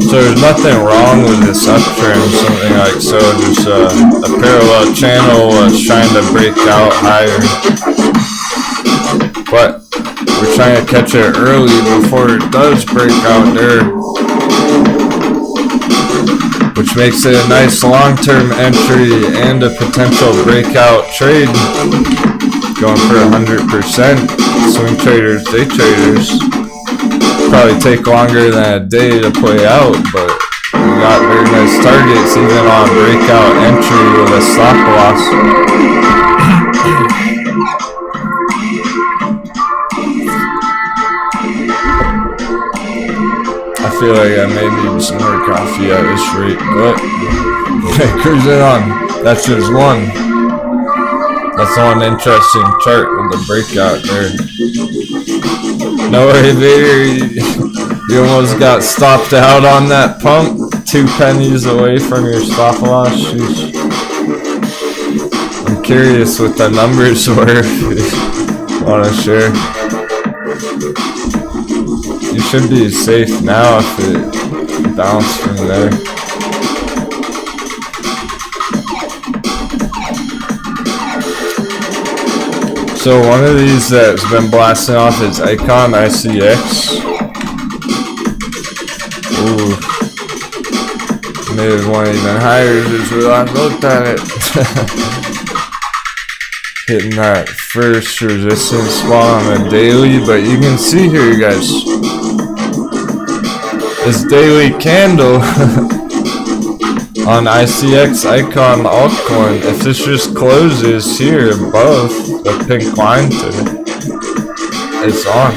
So there's nothing wrong with this uptrend, something like so. Just a parallel channel trying to break out higher. But we're trying to catch it early before it does break out there, which makes it a nice long-term entry and a potential breakout trade. Going for 100%. Swing traders, day traders, probably take longer than a day to play out, but we got very nice targets even on breakout entry with a stop loss. I feel like I may need some more coffee at this rate, but cruising on. That's just one. That's one interesting chart with the breakout there. No way, Vader. You almost got stopped out on that pump. 2 pennies away from your stop loss. Sheesh. I'm curious what the numbers were. If you want to share. You should be safe now if it bounced from there. So one of these that's been blasting off is Icon ICX. Ooh. Maybe one even higher just when I looked at it. Hitting that first resistance spot on a daily, but you can see here, guys, this daily candle on ICX Icon altcoin, if this just closes here above the pink line today, it's on.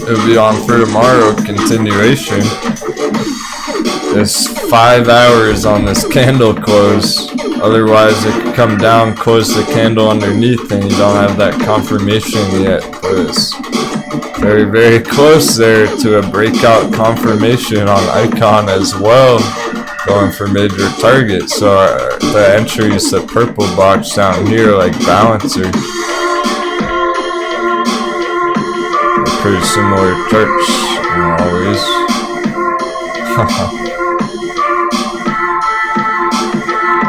It'll be on for tomorrow, continuation. It's 5 hours on this candle close. Otherwise it could come down, close the candle underneath, and you don't have that confirmation yet. But it's very, very close there to a breakout confirmation on Icon as well. going for major targets. So the entries, the purple box down here, like balancer, they're pretty similar charts, always.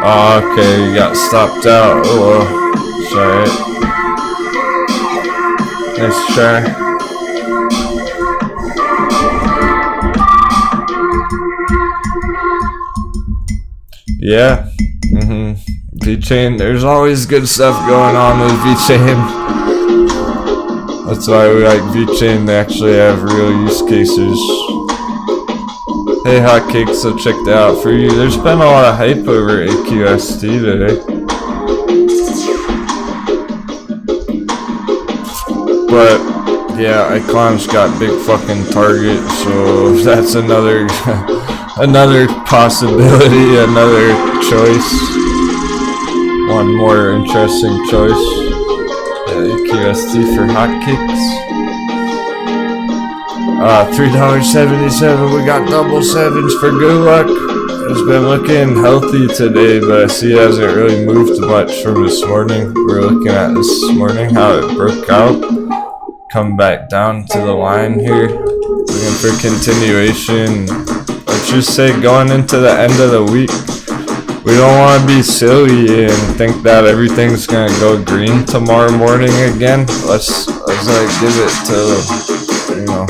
Oh, okay, you got stopped out. Oh well, it's alright. Nice try. Yeah. VeChain, there's always good stuff going on with VeChain. That's why we like VeChain. They actually have real use cases. Hey hotcakes, so check that out for you. There's been a lot of hype over AQST today. But yeah, Icon's got big fucking targets, so that's another another possibility, another choice. One more interesting choice. AQST for hotcakes. $3.77. We got double sevens for good luck. It's been looking healthy today, but I see it hasn't really moved much from this morning. We're looking at this morning how it broke out. Come back down to the line here. Looking for continuation. Let's just say going into the end of the week, we don't want to be silly and think that everything's gonna go green tomorrow morning again. Let's like give it till, you know,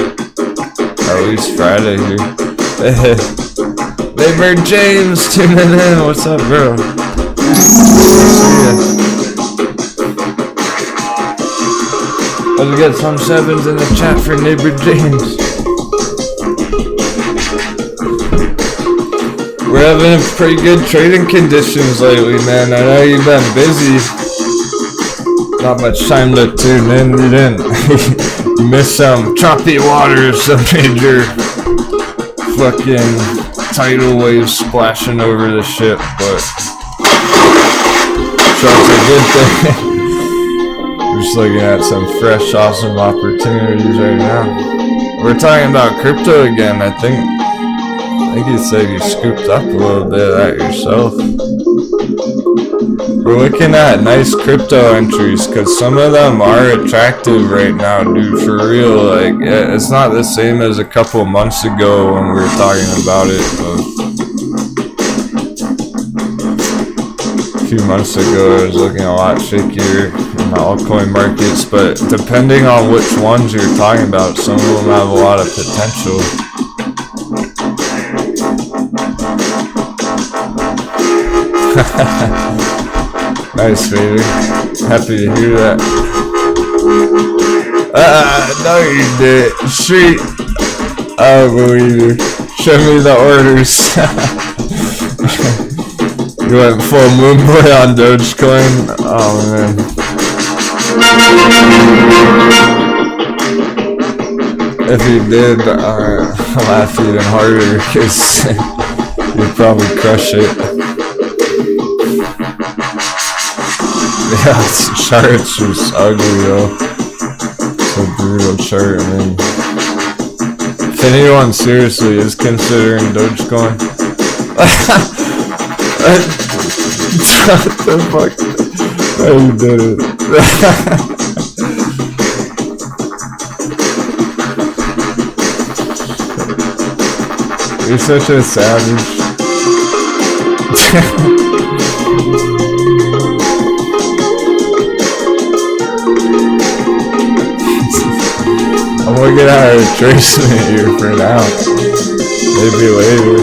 at least Friday here. Neighbor James tuning in. What's up, bro? Let's get some sevens in the chat for Neighbor James. We're having pretty good trading conditions lately, man. I know you've been busy. Not much time to tune in. You didn't. You missed some choppy waters, some major fucking tidal waves splashing over the ship, but so it's a good thing. We're just looking at some fresh, awesome opportunities right now. We're talking about crypto again, I think you said you scooped up a little bit of that yourself. We're looking at nice crypto entries because some of them are attractive right now, dude, for real. Like, it's not the same as a couple months ago when we were talking about it. A few months ago, it was looking a lot shakier in the altcoin markets, but depending on which ones you're talking about, some of them have a lot of potential. Nice, baby. Happy to hear that. No you did. Street. I don't believe you. Show me the orders. You went full moon boy on Dogecoin? Oh man. If you did, laugh even harder because you'd probably crush it. Yeah, this chart's just ugly, though. It's a brutal chart, I mean. If anyone seriously is considering Dogecoin, what the fuck? Oh, you did it. You're such a savage. I'm looking at a retracement here for now. Maybe later.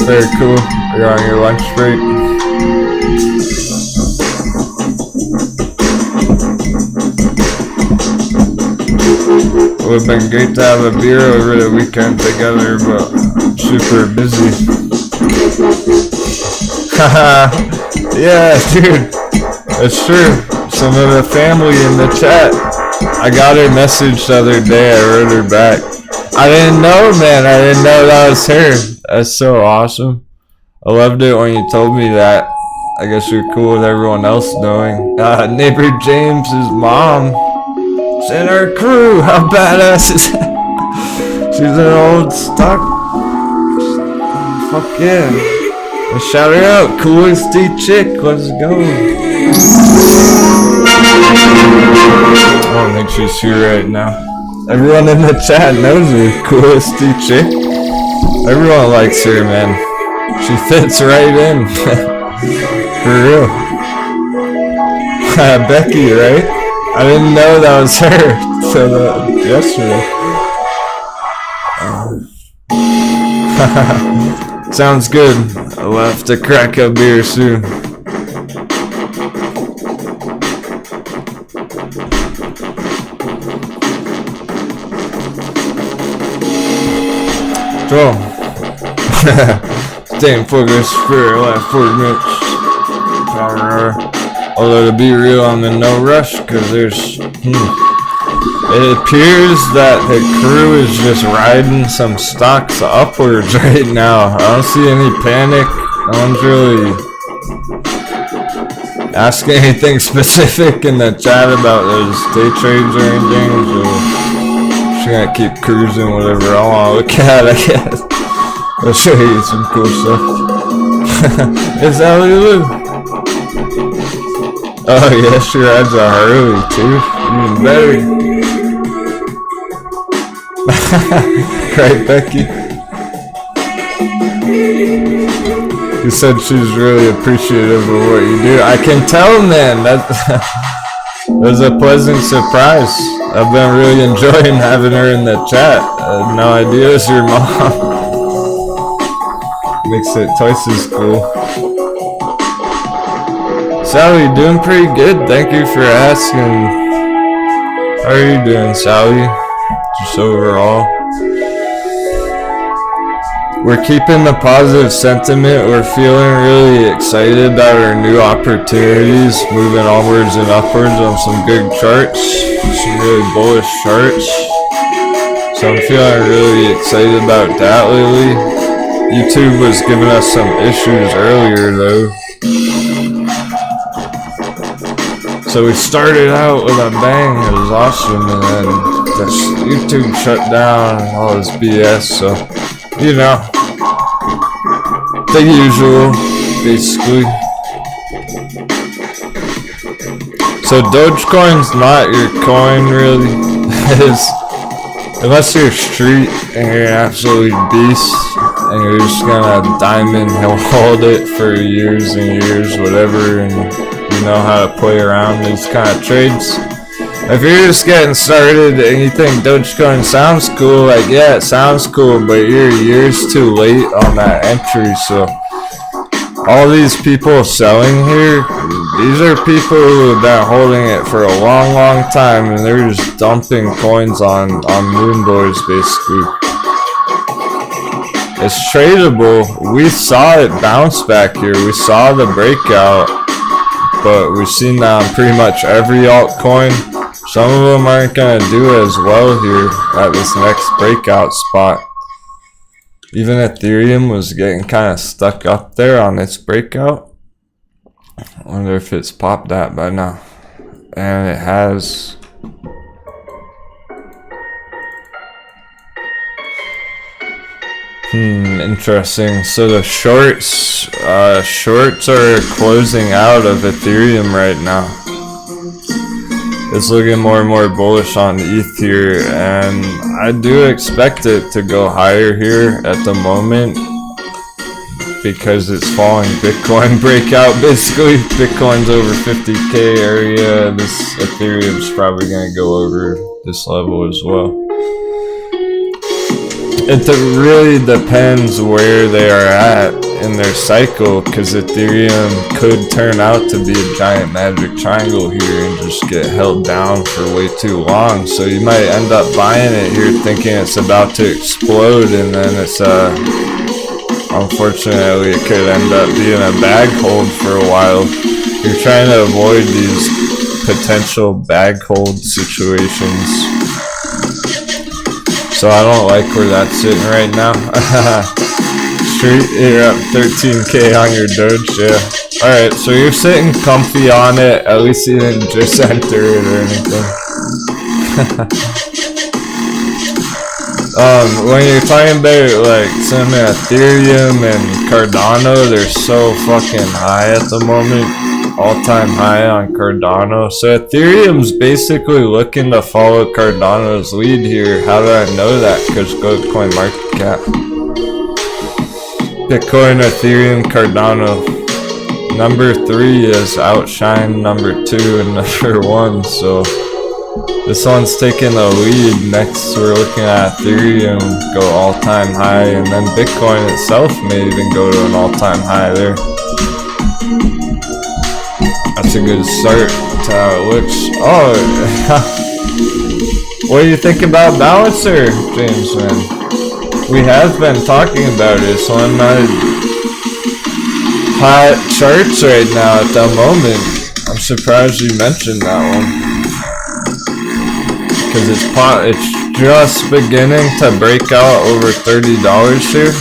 Very cool. You're on your lunch break. It would have been great to have a beer over the weekend together, but I'm super busy. Haha, yeah, dude, that's true. Some of the family in the chat, I got her message the other day, I wrote her back. I didn't know, man, I didn't know that was her. That's so awesome. I loved it when you told me that. I guess you're cool with everyone else knowing. Neighbor James's mom, She's in our crew. How badass is that? She's an old stock. Fuck yeah. Let's shout her out. Coolest D chick. Let's go. I don't think she's here right now. Everyone in the chat knows her. Coolest D chick. Everyone likes her, man. She fits right in. For real. Becky, right? I didn't know that was her till yesterday. Sounds good. I'll have to crack a beer soon. So, staying focused for the last 40 minutes. Although to be real, I'm in no rush because there's. It appears that the crew is just riding some stocks upwards right now. I don't see any panic. No one's really asking anything specific in the chat about those day trades or anything. So just gonna keep cruising whatever I want to look at, I guess. I'll show you some cool stuff. It's Elliottician. Oh yeah, she rides a Harley too. Even better. Right, Becky? You said she's really appreciative of what you do. I can tell, man. That was a pleasant surprise. I've been really enjoying having her in the chat. I had no idea it's your mom. Makes it twice as cool. Sally, doing pretty good. Thank you for asking. How are you doing, Sally? Just overall. We're keeping the positive sentiment. We're feeling really excited about our new opportunities, moving onwards and upwards on some good charts, some really bullish charts. So I'm feeling really excited about that lately. YouTube was giving us some issues earlier though. So we started out with a bang, it was awesome, and then this YouTube shut down and all this BS, so, you know, the usual, basically. So Dogecoin's not your coin, really. Unless you're street and you're an absolute beast, and you're just gonna diamond hold it for years and years, whatever, and you know how to play around these kind of trades. If you're just getting started and you think Dogecoin sounds cool, like yeah, it sounds cool, but you're years too late on that entry. So all these people selling here, these are people who have been holding it for a long time, and they're just dumping coins on Moonboys basically. It's tradable. We saw it bounce back here. We saw the breakout, but we've seen that on pretty much every altcoin. Some of them aren't going to do as well here at this next breakout spot. Even Ethereum was getting kind of stuck up there on its breakout. I wonder if it's popped that by now. And it has. Interesting. So the shorts are closing out of Ethereum right now. It's looking more and more bullish on ETH here, and I do expect it to go higher here at the moment because it's following Bitcoin breakout. Basically, Bitcoin's over 50k area. This Ethereum's probably going to go over this level as well. It really depends where they are at in their cycle, because Ethereum could turn out to be a giant magic triangle here and just get held down for way too long. So you might end up buying it here thinking it's about to explode, and then it's unfortunately it could end up being a bag hold for a while. You're trying to avoid these potential bag hold situations. So I don't like where that's sitting right now. Street, you're up 13k on your Doge, yeah. Alright, so you're sitting comfy on it. At least you didn't just enter it or anything. When you're talking about like some Ethereum and Cardano, they're so fucking high at the moment. All-time high on Cardano. So Ethereum's basically looking to follow Cardano's lead here. How do I know that? Because go to CoinMarketCap. Bitcoin, Ethereum, Cardano. Number 3 is outshine number 2 and number 1. So this one's taking the lead. Next, we're looking at Ethereum go all-time high, and then Bitcoin itself may even go to an all-time high there. That's a good start to how it looks. Oh, what do you think about Balancer, James, man? We have been talking about it. It's on my hot charts right now at the moment. I'm surprised you mentioned that one. Because it's just beginning to break out over $30 here.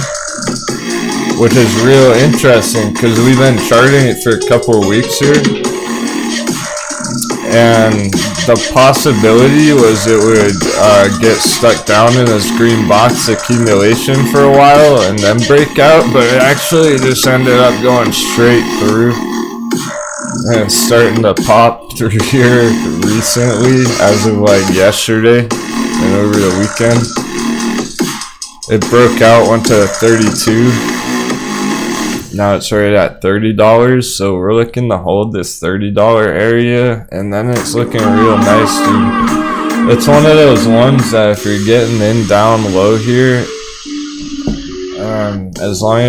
Which is real interesting because we've been charting it for a couple of weeks here. And the possibility was it would get stuck down in this green box accumulation for a while and then break out, but it actually just ended up going straight through. And it's starting to pop through here recently, as of like yesterday and over the weekend. It broke out, went to 32. Now it's right at $30, so we're looking to hold this $30 area, and then it's looking real nice, dude. It's one of those ones that if you're getting in down low here, as long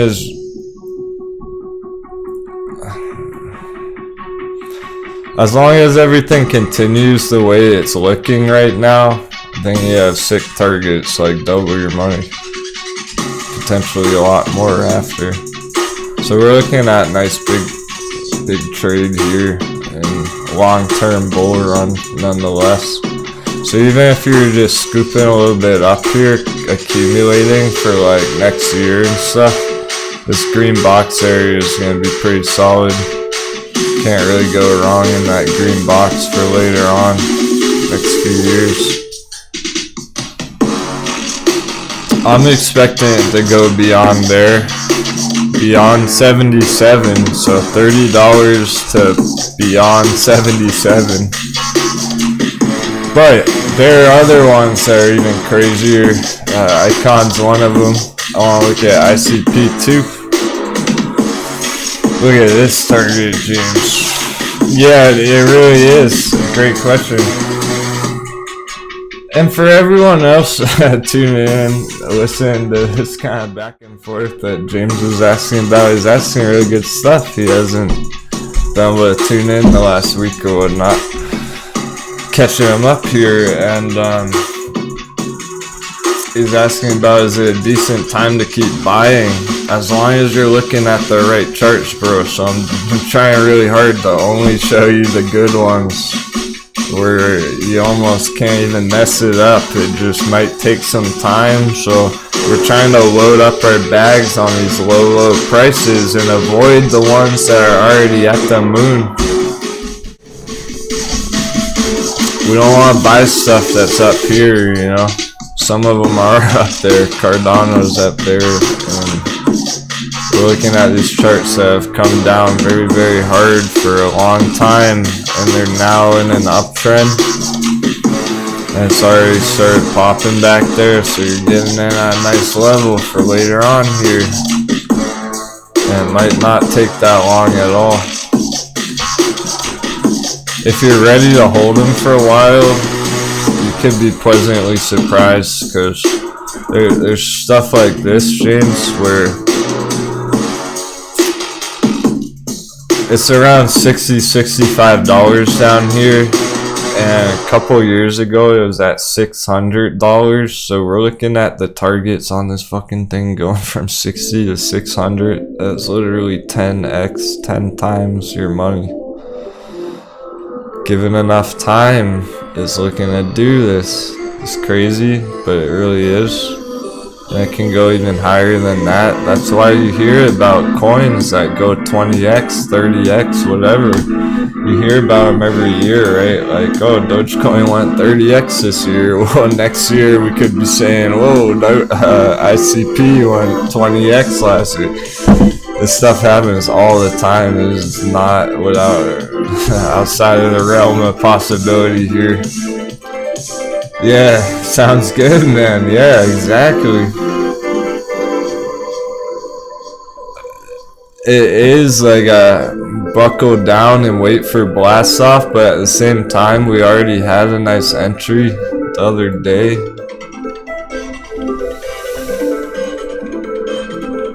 as everything continues the way it's looking right now, then you have sick targets, like double your money, potentially a lot more after. So we're looking at a nice big trade here and long-term bull run nonetheless. So even if you're just scooping a little bit up here, accumulating for like next year and stuff, this green box area is going to be pretty solid. Can't really go wrong in that green box for later on, next few years. I'm expecting it to go beyond there. Beyond 77, so $30 to beyond 77. But there are other ones that are even crazier. Icon's one of them. I want to look at ICP too. Look at this target, James. Yeah, it really is. Great question. And for everyone else tuning in, listening to this kind of back and forth that James was asking about, he's asking really good stuff. He hasn't been able to tune in the last week or whatnot. Catching him up here, and he's asking about, is it a decent time to keep buying? As long as you're looking at the right charts, bro. So I'm trying really hard to only show you the good ones, where you almost can't even mess it up. It just might take some time, so we're trying to load up our bags on these low prices and avoid the ones that are already at the moon. We don't want to buy stuff that's up here, you know. Some of them are up there. Cardano's up there, and we're looking at these charts that have come down very, very hard for a long time, and they're now in an uptrend. And it's already started popping back there, so you're getting in at a nice level for later on here. And it might not take that long at all. If you're ready to hold them for a while, you could be pleasantly surprised, because there's stuff like this, James, where it's around $60-65 down here, and a couple years ago it was at $600. So we're looking at the targets on this fucking thing going from 60 to 600. That's literally 10x, 10 times your money. Given enough time, it's looking to do this. It's crazy, but it really is. And it can go even higher than that. That's why you hear about coins that go 20x, 30x, whatever. You hear about them every year, right? Like, oh, Dogecoin went 30x this year. Well, next year we could be saying, whoa, ICP went 20x last year. This stuff happens all the time. It's not without outside of the realm of possibility here. Yeah, sounds good, man. Yeah, exactly. It is like a buckle down and wait for blast off, but at the same time, we already had a nice entry the other day.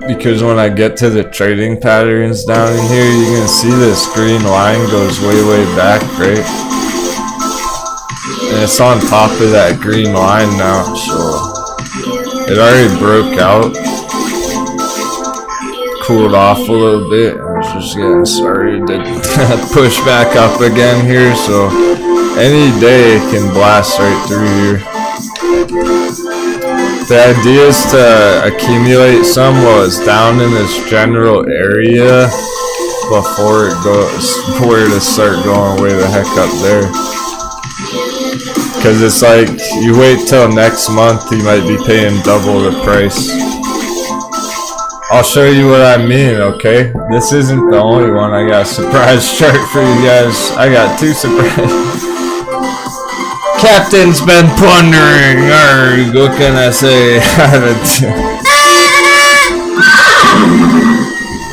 Because when I get to the trading patterns down in here, you can see this green line goes way, way back, right? And it's on top of that green line now, so it already broke out, cooled off a little bit, and it's just getting started to push back up again here, so any day it can blast right through here. The idea is to accumulate some while it's down in this general area before it goes where to start going way the heck up there. Because it's like, you wait till next month, you might be paying double the price. I'll show you what I mean, okay? This isn't the only one. I got a surprise chart for you guys. I got 2 surprises. Captain's been plundering. Arrgh, what can I say?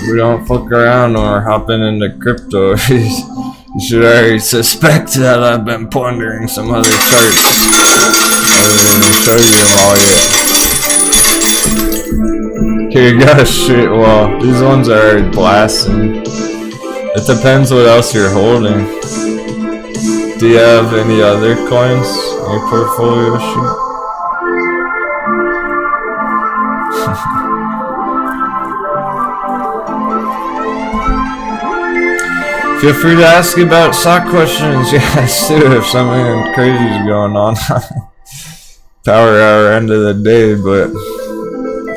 We don't fuck around when we're hopping into crypto. You should already suspect that I've been plundering some other charts. I didn't show you them all yet. Here you go, shit. Well, these ones are already blasting. It depends what else you're holding. Do you have any other coins in your portfolio, shit? Feel free to ask about stock questions. Yes, too, if something crazy is going on. Power hour end of the day, but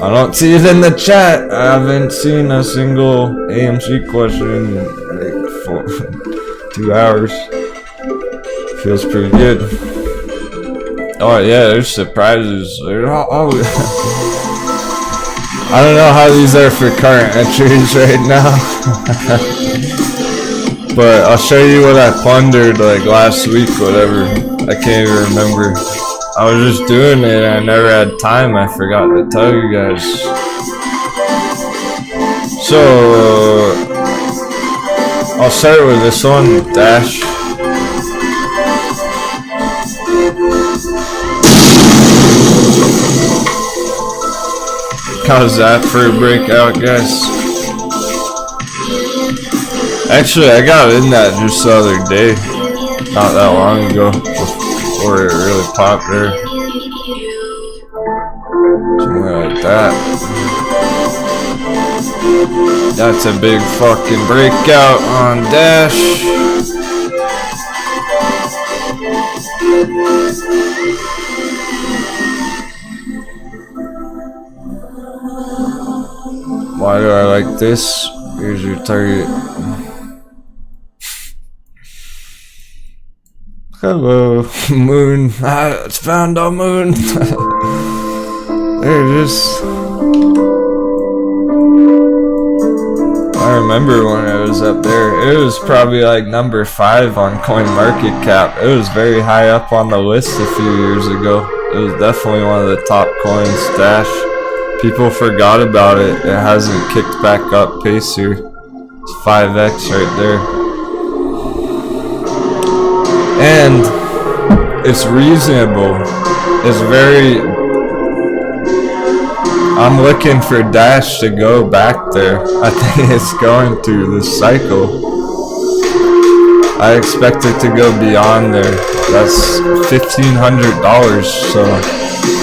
I don't see it in the chat. I haven't seen a single AMC question in like 2 hours. Feels pretty good. Oh yeah, there's surprises. I don't know how these are for current entries right now. But I'll show you what I plundered like last week, whatever. I can't even remember. I was just doing it and I never had time. I forgot to tell you guys. So I'll start with this one, Dash. How's that for a breakout, guys? Actually, I got in that just the other day, not that long ago, before it really popped there. Something like that. That's a big fucking breakout on Dash. Why do I like this? Here's your target. Hello, moon. It's found on moon. There it is. I remember when it was up there. It was probably like number 5 on CoinMarketCap. It was very high up on the list a few years ago. It was definitely one of the top coins, Dash. People forgot about it. It hasn't kicked back up pace here. It's 5x right there. And it's reasonable. It's very... I'm looking for Dash to go back there. I think it's going to this cycle. I expect it to go beyond there. That's $1,500. So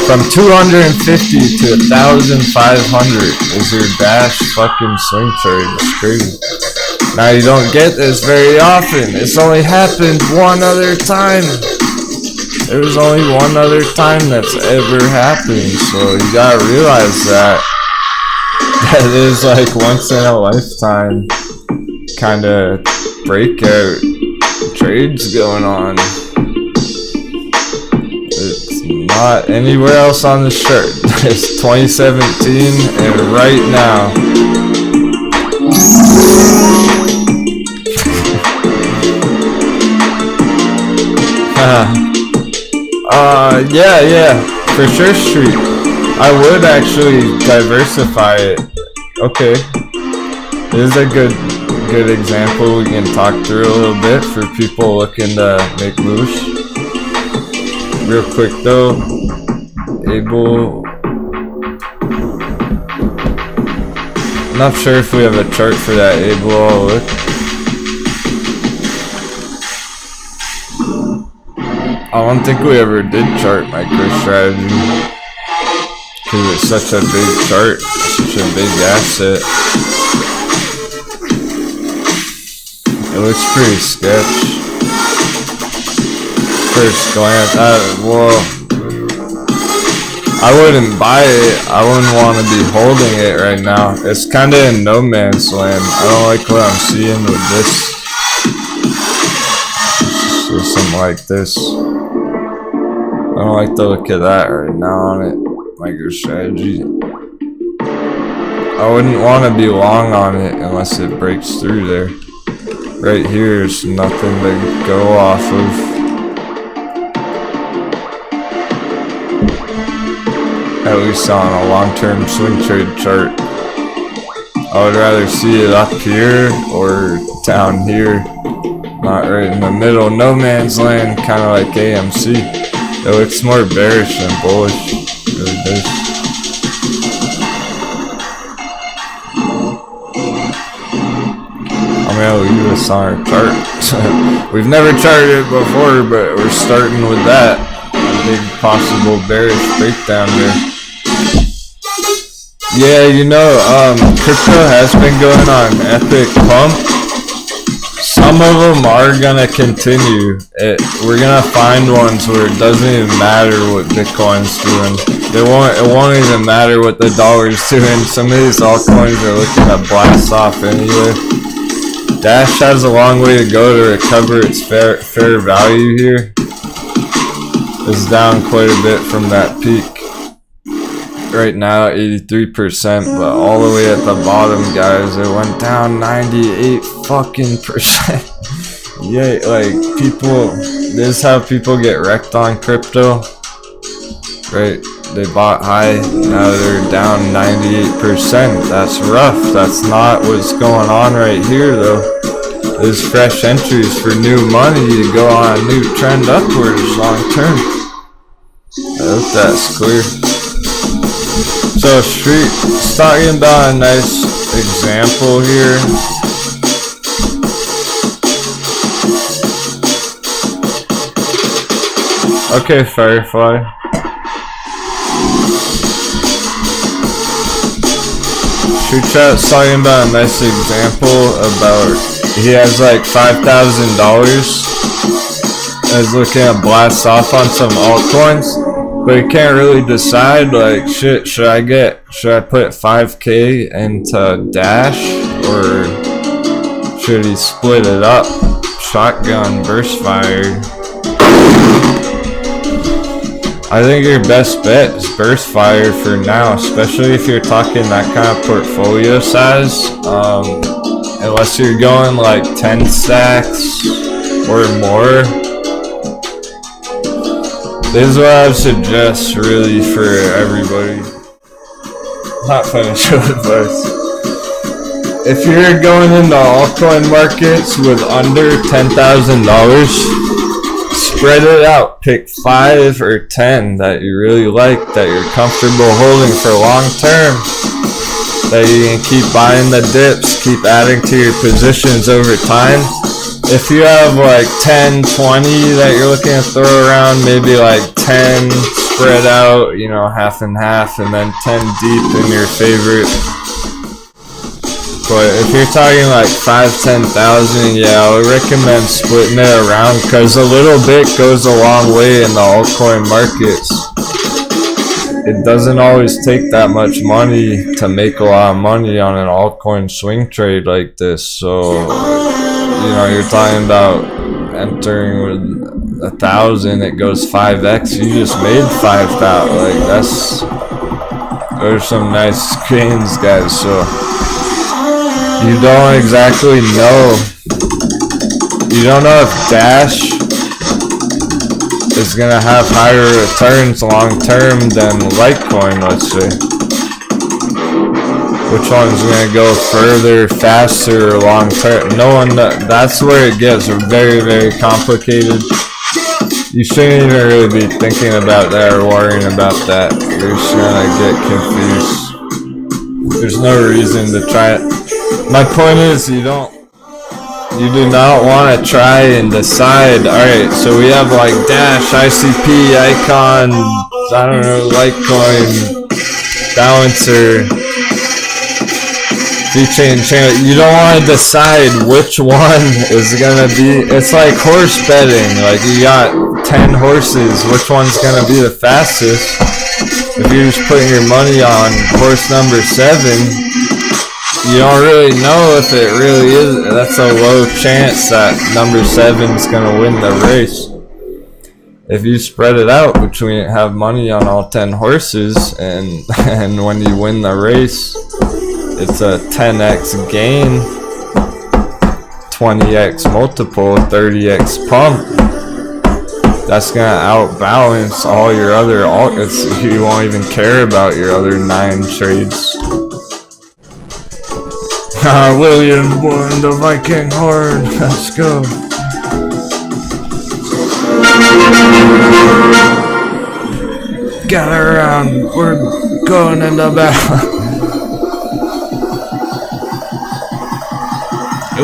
from 250 to 1,500 is your Dash fucking swing trade. It's crazy. Now you don't get this very often. It's only happened one other time. There was only one other time that's ever happened, so you gotta realize that is like once in a lifetime kind of breakout trades going on. It's not anywhere else on the chart. It's 2017 and right now. Yeah, for sure, Street. I would actually diversify it. Okay, this is a good example we can talk through a little bit for people looking to make moves. Real quick though, able. Not sure if we have a chart for that able. I'll look. I don't think we ever did chart MicroStrategy because it's such a big chart, such a big asset. It looks pretty sketch. First glance, I wouldn't buy it. I wouldn't want to be holding it right now. It's kind of in no man's land. I don't like what I'm seeing with this. Just something like this. I don't like the look of that right now on it. MicroStrategy. I wouldn't want to be long on it unless it breaks through there. Right here is nothing to go off of. At least on a long-term swing trade chart. I would rather see it up here or down here. Not right in the middle. No man's land, kind of like AMC. It looks more bearish than bullish. It really does. I'm gonna leave this on our chart. We've never charted it before, but we're starting with that. A big possible bearish breakdown there. Yeah, you know, crypto has been going on epic pump. Some of them are gonna continue. We're gonna find ones where it doesn't even matter what Bitcoin's doing. It won't even matter what the dollar's doing. Some of these altcoins are looking to blast off anyway. Dash has a long way to go to recover its fair value here. It's down quite a bit from that peak. Right now 83%, but all the way at the bottom, guys, it went down 98 fucking percent. Yeah, like people, this is how people get wrecked on crypto, right? They bought high, now they're down 98%. That's rough. That's not what's going on right here though. There's fresh entries for new money to go on a new trend upwards long term. I hope that's clear. So Street, talking about a nice example here. Okay, Firefly. Street Chat's talking about a nice example about he has like $5,000 and is looking to blast off on some altcoins. But he can't really decide, like, shit, should I put 5K into Dash, or should he split it up? Shotgun, burst fire. I think your best bet is burst fire for now, especially if you're talking that kind of portfolio size. Unless you're going like 10 stacks or more. This is what I would suggest really for everybody. Not financial advice. If you're going into altcoin markets with under $10,000, spread it out. Pick 5 or 10 that you really like, that you're comfortable holding for long term. That you can keep buying the dips, keep adding to your positions over time. If you have like 10, 20 that you're looking to throw around, maybe like 10 spread out, you know, half and half, and then 10 deep in your favorite But if you're talking like 5-10,000, yeah, I would recommend splitting it around because a little bit goes a long way in the altcoin markets. It doesn't always take that much money to make a lot of money on an altcoin swing trade like this. So, you know, you're talking about entering with 1,000, it goes 5x. You just made 5,000. Like those are some nice gains, guys. So you don't exactly know. You don't know if Dash is gonna have higher returns long term than Litecoin, let's say. Which one's gonna go further, faster, long term? No one. That's where it gets very, very complicated. You shouldn't even really be thinking about that or worrying about that. You're just gonna get confused. There's no reason to try it. My point is, you do not want to try and decide, alright, so we have like Dash, ICP, Icon, I don't know, Litecoin, Balancer, VeChain channel. You don't want to decide which one is gonna be. It's like horse betting. Like you got 10 horses, which one's gonna be the fastest? If you're just putting your money on horse number 7, you don't really know if it really is. That's a low chance that number 7 is gonna win the race. If you spread it out between, have money on all 10 horses, and when you win the race, it's a 10x gain, 20x multiple, 30x pump. That's gonna outbalance all your other altcoins. You won't even care about your other 9 trades. William won the Viking horn. Let's go. Gather around. We're going into battle.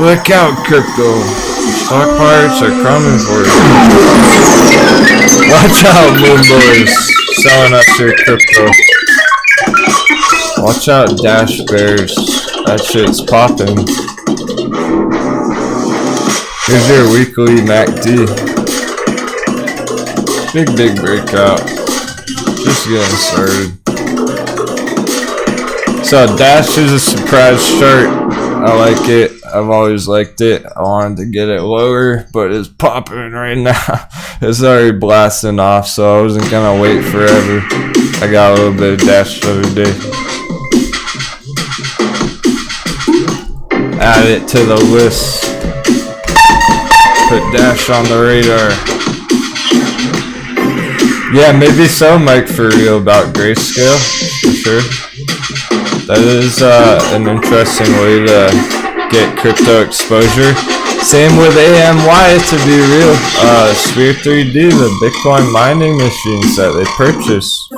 Look out, crypto. Stock pirates are coming for you. Watch out, moon boys. Selling us your crypto. Watch out, Dash Bears. That shit's popping. Here's your weekly MACD. Big breakout. Just getting started. So Dash is a surprise chart. I like it. I've always liked it. I wanted to get it lower, but it's popping right now. It's already blasting off, so I wasn't gonna wait forever. I got a little bit of Dash the other day. Add it to the list. Put Dash on the radar. Yeah, maybe so, Mike, for real, about Grayscale, for sure. That is an interesting way to get crypto exposure. Same with AMY, to be real. Sphere 3D, the Bitcoin mining machines that they purchased.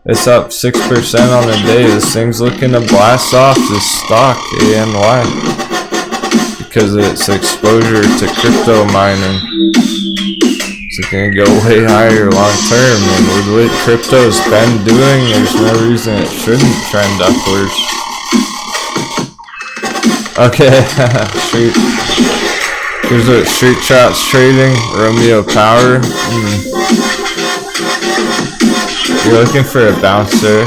It's up 6% on the day. This thing's looking to blast off this stock, ANY, because of its exposure to crypto mining. It's gonna go way higher long term, and with what crypto's been doing, there's no reason it shouldn't trend upwards. Okay, here's what Street Trap's trading. Romeo Power. You're looking for a bouncer.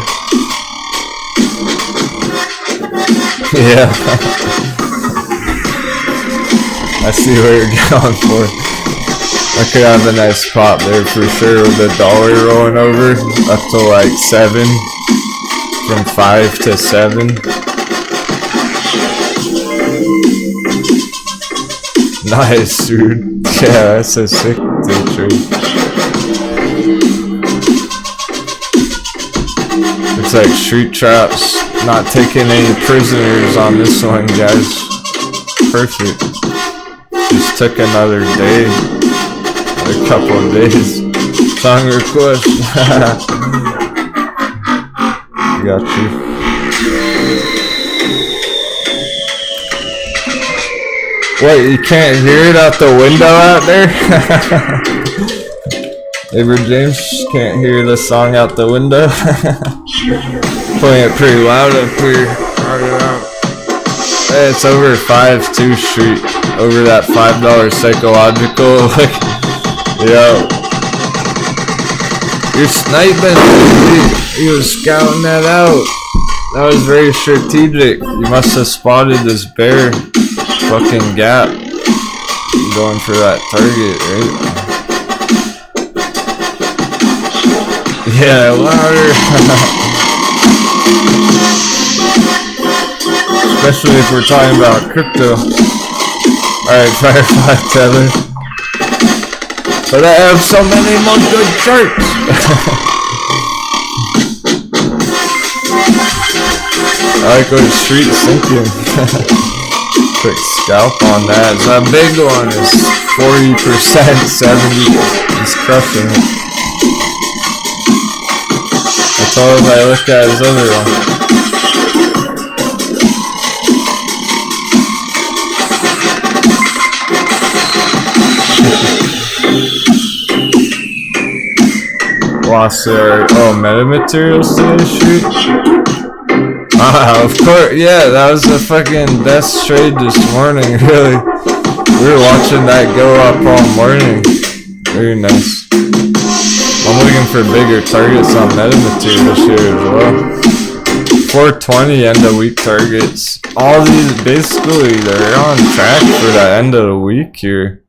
Yeah. I see what you're going for. I could have a nice pop there for sure with the dollar rolling over up to like 7. From 5 to 7. Nice, dude. Yeah, that's a sick day trade. Looks like Street Trap's not taking any prisoners on this one, guys. Perfect. Just took another day. Another couple of days. Song request. Got you. Wait, you can't hear it out the window out there? Neighbor James can't hear the song out the window. Playing it pretty loud up here. It's over 5-2 street. Over that $5 psychological. Like, yo. You're sniping. He was scouting that out. That was very strategic. You must have spotted this bear fucking gap. Going for that target, right? Yeah, louder. Especially if we're talking about crypto. Alright, Firefly Tether. But I have so many more good charts. I like what street's thinking. Quick scalp on that. That big one is 40%, 70%. He's crushing it. That's all if I look at his other one. Lost their metamaterials today, shoot. Of course, yeah, that was a fucking best trade this morning, really. We were watching that go up all morning. Very nice. I'm looking for bigger targets on metamaterials here as well. 420 end of week targets. All these, basically, they're on track for that end of the week here.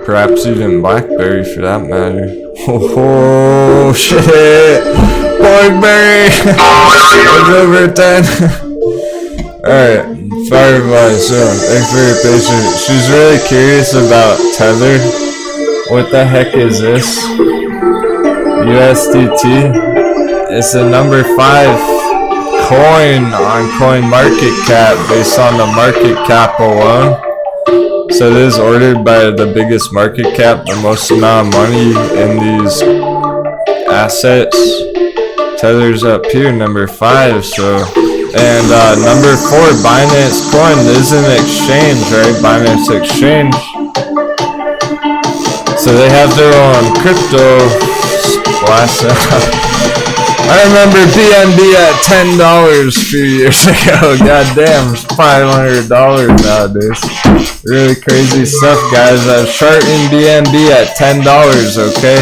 Perhaps even Blackberry for that matter. Oh shit! Blackberry! It's over 10. Alright, Firefly, so thanks for your patience. She's really curious about Tether. What the heck is this? USDT? It's the number 5 coin on CoinMarketCap based on the market cap alone. So it is ordered by the biggest market cap, the most amount of money in these assets. Tether's up here, number 5. So, and number 4, Binance Coin is an exchange, right? Binance Exchange. So they have their own crypto splash. I remember BNB at $10 a few years ago. Goddamn, it's $500 nowadays. Really crazy stuff, guys. I was charting BNB at $10, okay?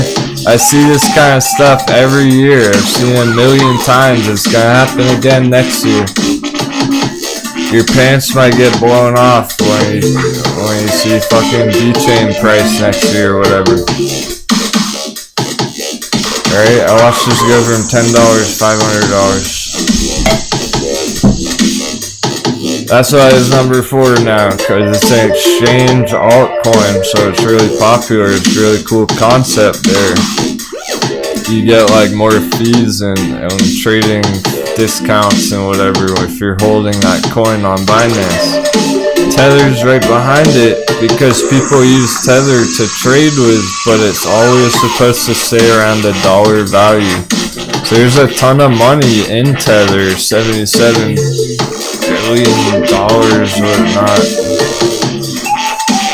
I see this kind of stuff every year. I've seen it a million times. It's gonna happen again next year. Your pants might get blown off when you see fucking B-Chain price next year or whatever. Alright, I watched this go from $10 to $500. That's why it's number 4 now, because it's an exchange altcoin, so it's really popular. It's a really cool concept there. You get like more fees and trading discounts and whatever if you're holding that coin on Binance. Tether's right behind it because people use Tether to trade with, but it's always supposed to stay around the dollar value. So there's a ton of money in Tether, $77 billion, whatnot.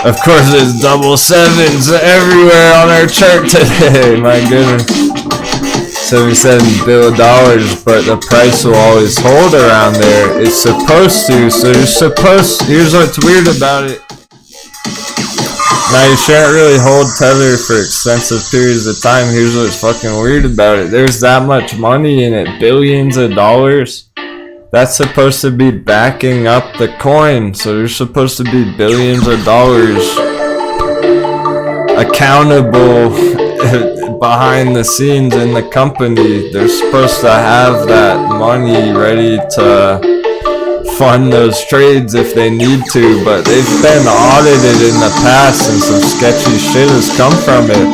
Of course, there's double sevens everywhere on our chart today. My goodness. $77 billion, but the price will always hold around there. It's supposed to, so you're supposed, here's what's weird about it. Now you shouldn't really hold Tether for extensive periods of time. Here's what's fucking weird about it. There's that much money in it, billions of dollars. That's supposed to be backing up the coin, so there's supposed to be billions of dollars accountable behind the scenes in the company. They're supposed to have that money ready to fund those trades if they need to, but they've been audited in the past and some sketchy shit has come from it.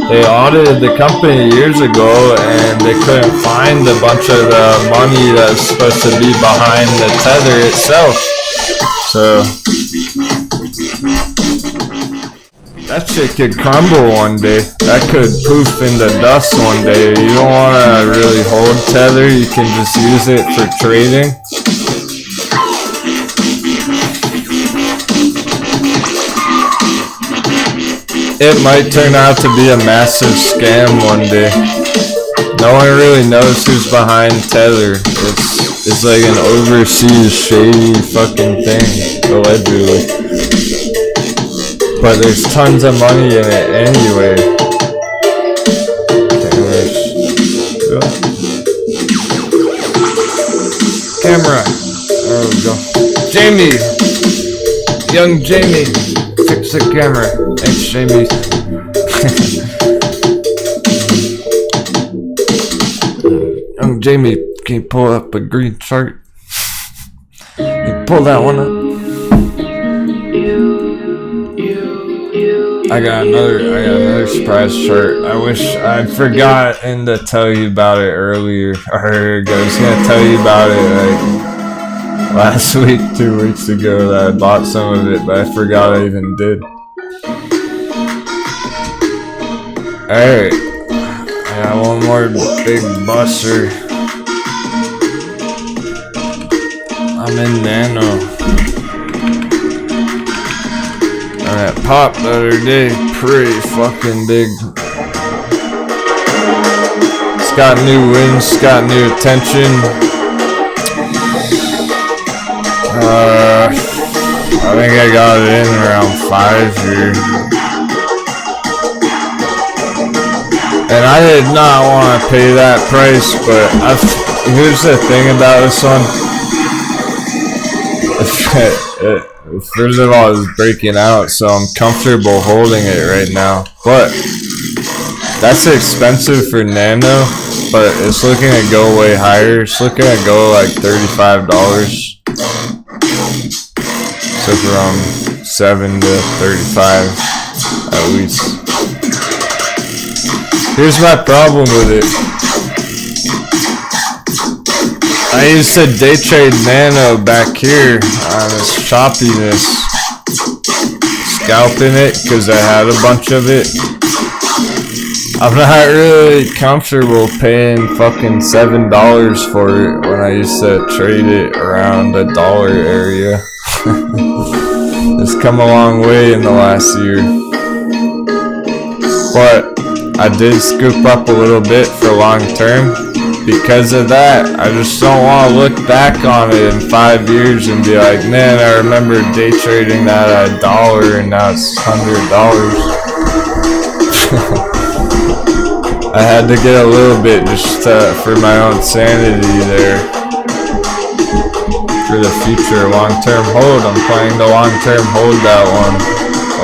They audited the company years ago and they couldn't find a bunch of the money that's supposed to be behind the Tether itself. So that shit could crumble one day. That could poof into dust one day. You don't want to really hold Tether. You can just use it for trading. It might turn out to be a massive scam one day. No one really knows who's behind Tether. It's like an overseas shady fucking thing, allegedly. But there's tons of money in it anyway. Camera. There we go. Jamie! Young Jamie! Fix the camera. Thanks, Jamie. Young Jamie, can you pull up a green chart? You pull that one up. I got another surprise chart. I wish I'd forgotten to tell you about it earlier. Or I was gonna tell you about it like last week, 2 weeks ago, that I bought some of it, but I forgot I even did. Alright. I got one more big buster. I'm in Nano. That pop the other day, pretty fucking big. It's got new wins, it's got new attention. I think I got it in around 5 here. And I did not want to pay that price, but here's the thing about this one. First of all, it's breaking out, so I'm comfortable holding it right now. But that's expensive for Nano, but it's looking to go way higher. It's looking to go like $35. So from 7 to 35 at least. Here's my problem with it. I used to day trade Nano back here on this choppiness, scalping it because I had a bunch of it. I'm not really comfortable paying fucking $7 for it when I used to trade it around the $1 area. It's come a long way in the last year. But I did scoop up a little bit for long term. Because of that, I just don't want to look back on it in 5 years and be like, man, I remember day trading that at $1 and now it's $100. I had to get a little bit just for my own sanity there. For the future long-term hold, I'm planning to long-term hold that one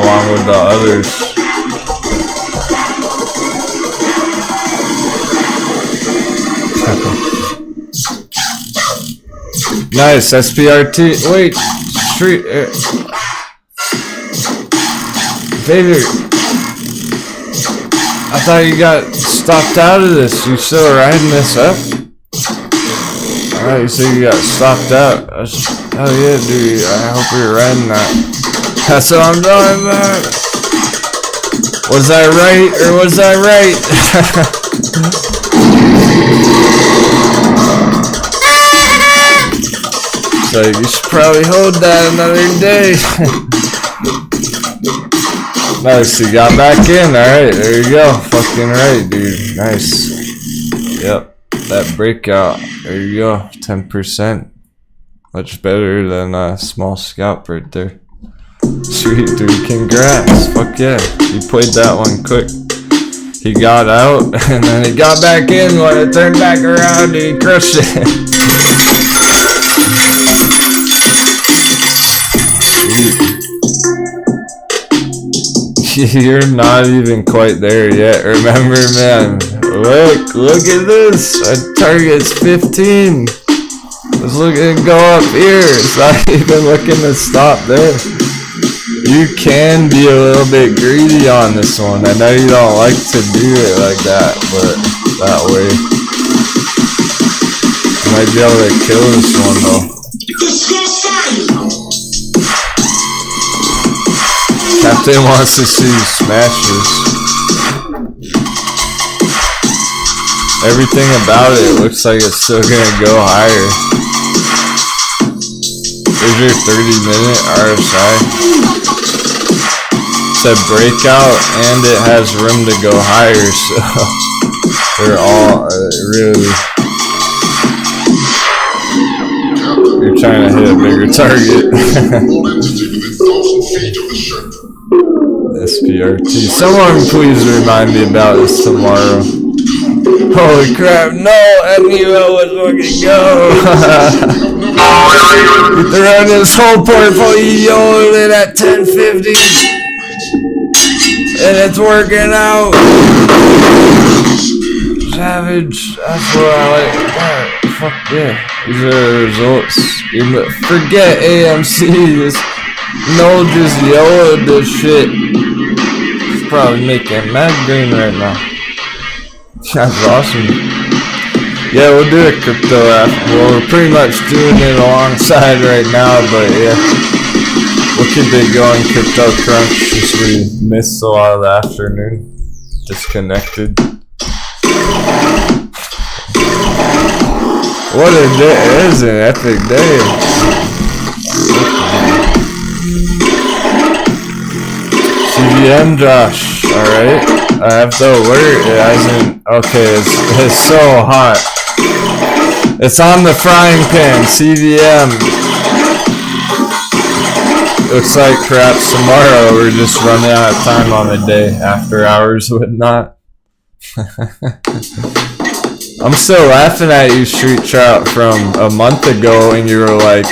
along with the others. Nice, SPRT. Wait, street. Vader. I thought you got stopped out of this. You still riding this up? Alright, you said you got stopped out. Oh yeah, dude. I hope you're riding that. That's what I'm doing, man. Was I right or was I right? So you should probably hold that another day. Nice, you got back in. Alright, there you go. Fucking right, dude. Nice. Yep, that breakout. There you go. 10%. Much better than a small scalp right there. Sweet, dude. Congrats. Fuck yeah. You played that one quick. He got out, and then he got back in when it turned back around, and he crushed it. You're not even quite there yet. Remember, man. Look at this. Our target's 15. Let's look and go up here. It's not even looking to stop there. You can be a little bit greedy on this one. I know you don't like to do it like that, but that way. You might be able to kill this one though. Captain wants to see smashes. Everything about it looks like it's still gonna go higher. Here's your 30-minute RSI. It's a breakout and it has room to go higher, so They're all really. You're trying to hit a bigger target. SPRT. Someone please remind me about this tomorrow. Holy crap, no! MUL was fucking go! You're throwing this whole portfolio in at 1050 and it's working out! Savage, that's what I like. Right, fuck yeah. These are the results. Forget AMC, just yellowed this shit. It's probably making mad green right now. That's awesome. Yeah, we'll do a crypto app. Well, we're pretty much doing it alongside right now, but yeah. We'll keep it going, Crypto Crunch, since we missed a lot of the afternoon. Disconnected. What a day. It is an epic day. CVM Josh, alright. I have to alert, it hasn't, okay, it's so hot. It's on the frying pan, CVM. Looks like perhaps tomorrow we're just running out of time on the day, after hours whatnot. I'm still laughing at you, Street Trout, from a month ago, and you were like,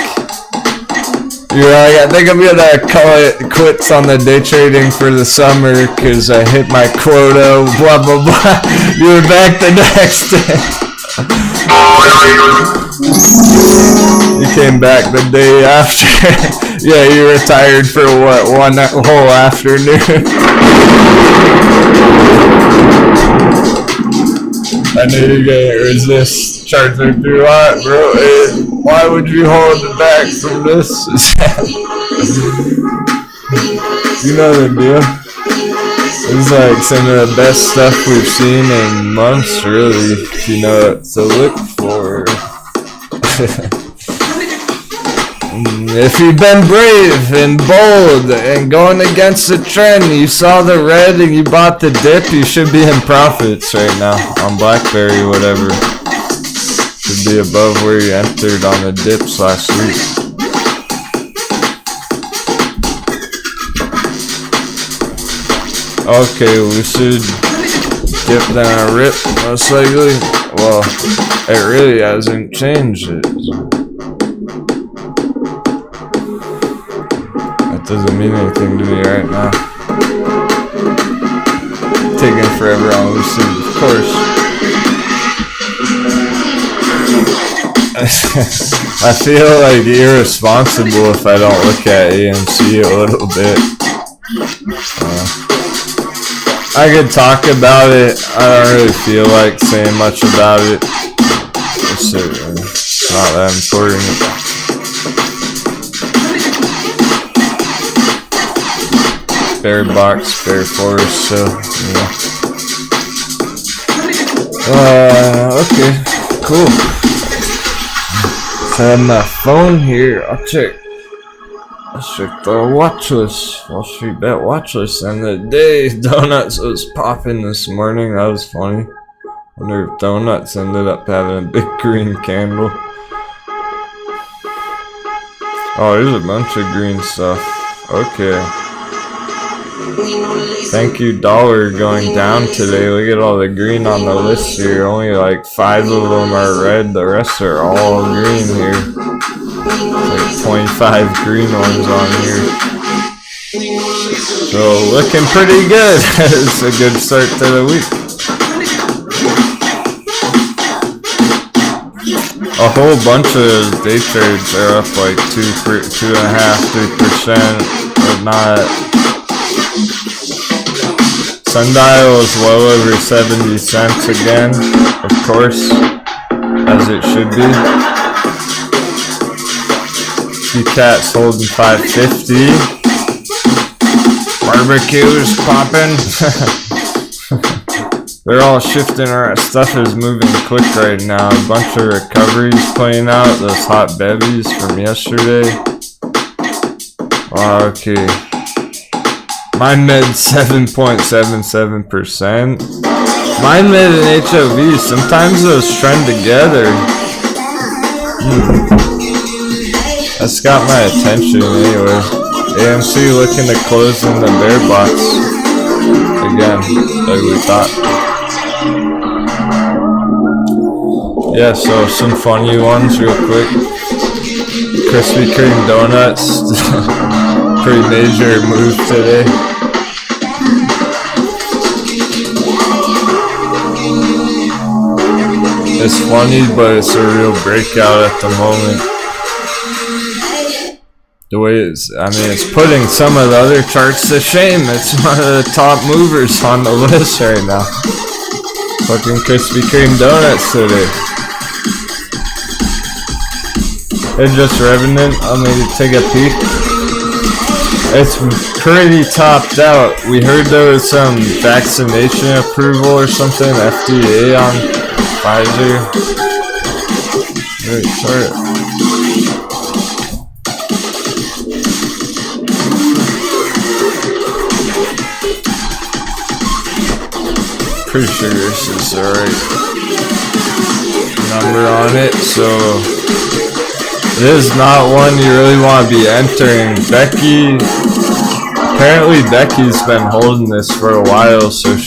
I think I'm gonna call it quits on the day trading for the summer because I hit my quota, blah blah blah. You were back the next day. You came back the day after. Yeah, you retired for what, one whole afternoon. I knew you couldn't resist charging through lot, bro. Why would you hold it back from this? You know the deal. It's like some of the best stuff we've seen in months, really, if you know what to look for. If you've been brave and bold and going against the trend, you saw the red and you bought the dip, you should be in profits right now on BlackBerry, whatever. Should be above where you entered on the dips last week. Okay, we should dip down a rip, most likely. Well, it really hasn't changed it. Doesn't mean anything to me right now. Taking forever on Lucid, of course. I feel like irresponsible if I don't look at AMC a little bit. I could talk about it. I don't really feel like saying much about it. It's not that important. Bear box, bear forest, so yeah. Okay, cool. So I have my phone here. Let's check the watch list. Wall Street Bet watch list. And the day Donuts was popping this morning. That was funny. Wonder if Donuts ended up having a big green candle. Oh, there's a bunch of green stuff. Okay. Thank you, dollar going down today. Look at all the green on the list here. Only like 5 of them are red. The rest are all green here. Like 25 green ones on here. So looking pretty good. It's a good start to the week. A whole bunch of day trades are up like 2.5–3%, but not. Sundial is well over 70 cents again, of course, as it should be. Cat's holding 550. Barbecue's popping. They're all shifting around. Stuff is moving quick right now. A bunch of recoveries playing out. Those hot bevies from yesterday. Okay. My med 7.77%. Mine made an HOV. Sometimes those trend together. That's got my attention anyway. AMC looking to close in the bear box. Again, like we thought. Yeah, so some funny ones real quick. Krispy Kreme donuts. Pretty major move today. It's funny, but it's a real breakout at the moment. The way it's putting some of the other charts to shame. It's one of the top movers on the list right now. Fucking Krispy Kreme donuts today. They're just Revenant. I'll maybe take a peek. It's pretty topped out. We heard there was some vaccination approval or something, FDA on Pfizer. Great chart. Pretty sure this is the right number on it, so it is not one you really want to be entering. Apparently Becky's been holding this for a while, so if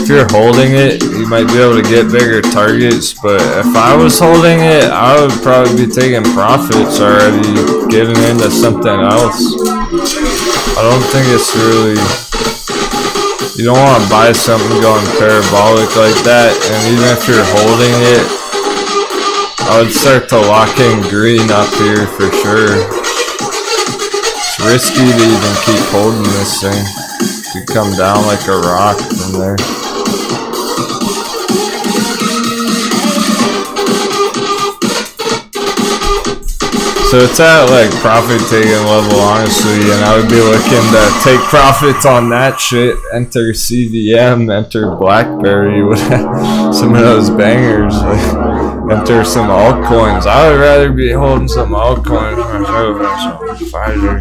you're holding it, you might be able to get bigger targets, but if I was holding it, I would probably be taking profits already, getting into something else. I don't think it's really... You don't want to buy something going parabolic like that, and even if you're holding it, I would start to lock in green up here for sure. It's risky to even keep holding this thing. It could come down like a rock from there. So it's at like profit taking level, honestly, and I would be looking to take profits on that shit. Enter CVM, enter BlackBerry, some of those bangers. Like, enter some altcoins. I would rather be holding some altcoins myself than some Pfizer.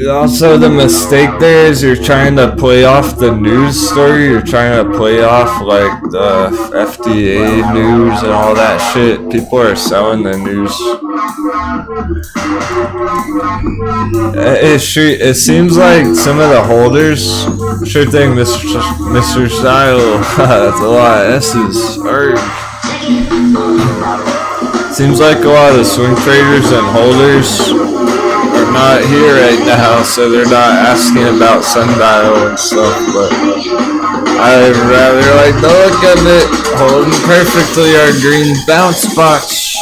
Also, the mistake there is you're trying to play off the news story. You're trying to play off like the FDA news and all that shit. People are selling the news. It seems like some of the holders, sure thing, Mr. Style, that's a lot of S's. Seems like a lot of the swing traders and holders are not here right now, so they're not asking about sundial and stuff, but I'd rather like the look of it, holding perfectly our green bounce spots.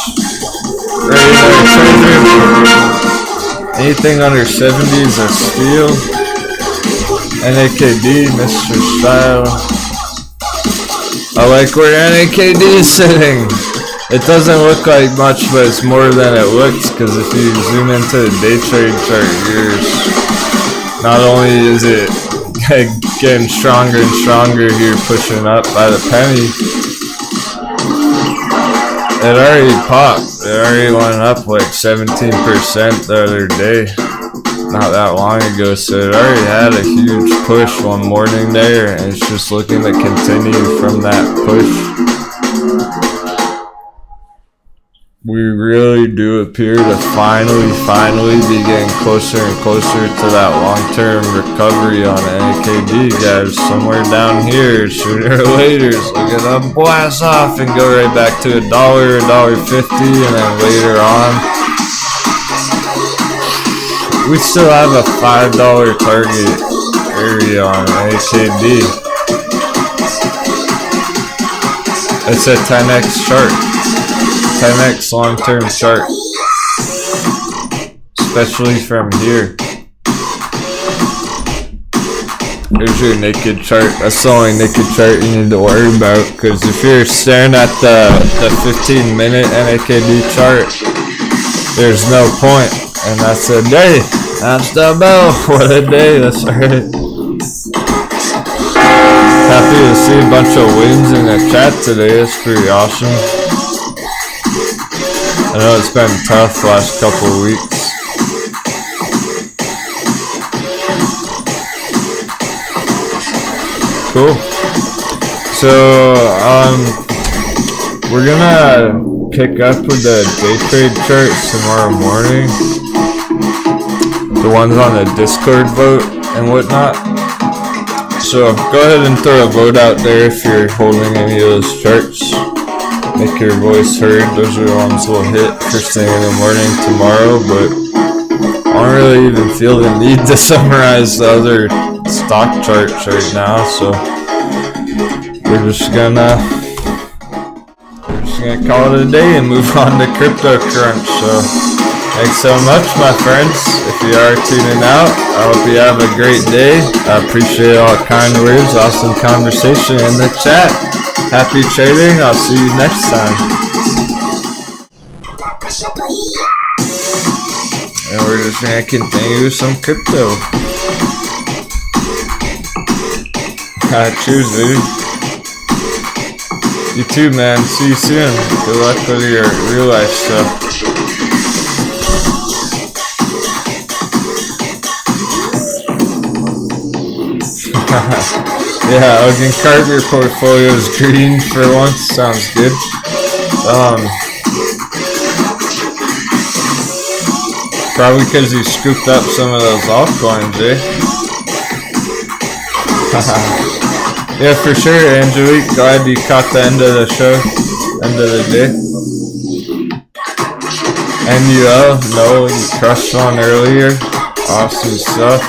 Anything under 70 is a steal. NAKD, Mr. Style. I like where NAKD is sitting. It doesn't look like much, but it's more than it looks, because if you zoom into the day trade chart, not only is it getting stronger and stronger here, pushing up by the penny, it already popped. It already went up like 17% the other day, not that long ago, so it already had a huge push one morning there, and it's just looking to continue from that push. We really do appear to finally be getting closer and closer to that long-term recovery on NAKD, guys. Somewhere down here, sooner or later, it's looking to blast off and go right back to $1, $1.50, and then later on, we still have a $5 target area on NAKD. It's a 10x chart. 10x long-term chart, especially from here. Here's your naked chart. That's the only naked chart you need to worry about, because if you're staring at the 15-minute NAKD chart, there's no point, and that's a day. That's the bell. What a day. That's right. Happy to see a bunch of wins in the chat today. It's pretty awesome. I know it's been tough the last couple of weeks. cool. So, we're gonna pick up with the day trade charts tomorrow morning. The ones on the Discord vote and whatnot. So, go ahead and throw a vote out there if you're holding any of those charts. Make your voice heard. Those are the ones we'll hit first thing in the morning tomorrow, but I don't really even feel the need to summarize the other stock charts right now, so we're just gonna call it a day and move on to crypto crunch. So thanks so much, my friends. If you are tuning out, I hope you have a great day. I appreciate all kind words, awesome conversation in the chat. Happy trading. I'll see you next time. And we're just gonna continue with some crypto. Cheers, dude. You too, man. See you soon. Good luck with your real life stuff. Yeah, I can carve your portfolio's green for once. Sounds good. Probably because you scooped up some of those altcoins, eh? Yeah, for sure, Angelique. Glad you caught the end of the show, end of the day. NUL, no, you crushed one earlier. Awesome stuff.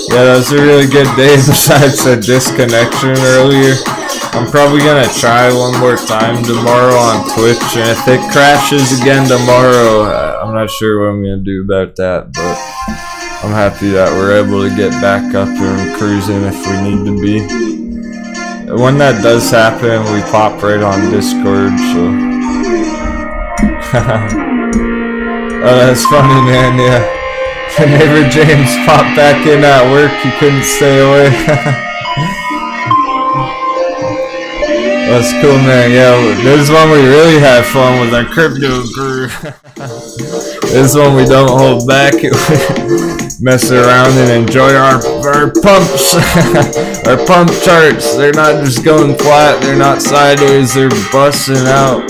Yeah, that was a really good day besides the disconnection earlier. I'm probably gonna try one more time tomorrow on Twitch, and if it crashes again tomorrow, I'm not sure what I'm gonna do about that, but I'm happy that we're able to get back up and cruising if we need to be. When that does happen, we pop right on Discord, so. Oh, that's funny, man, yeah. Neighbor James popped back in at work, he couldn't stay away. That's cool, man. Yeah, this is when we really have fun with our crypto crew. This is when we don't hold back. Mess around and enjoy our pumps. Our pump charts. They're not just going flat, they're not sideways, they're busting out.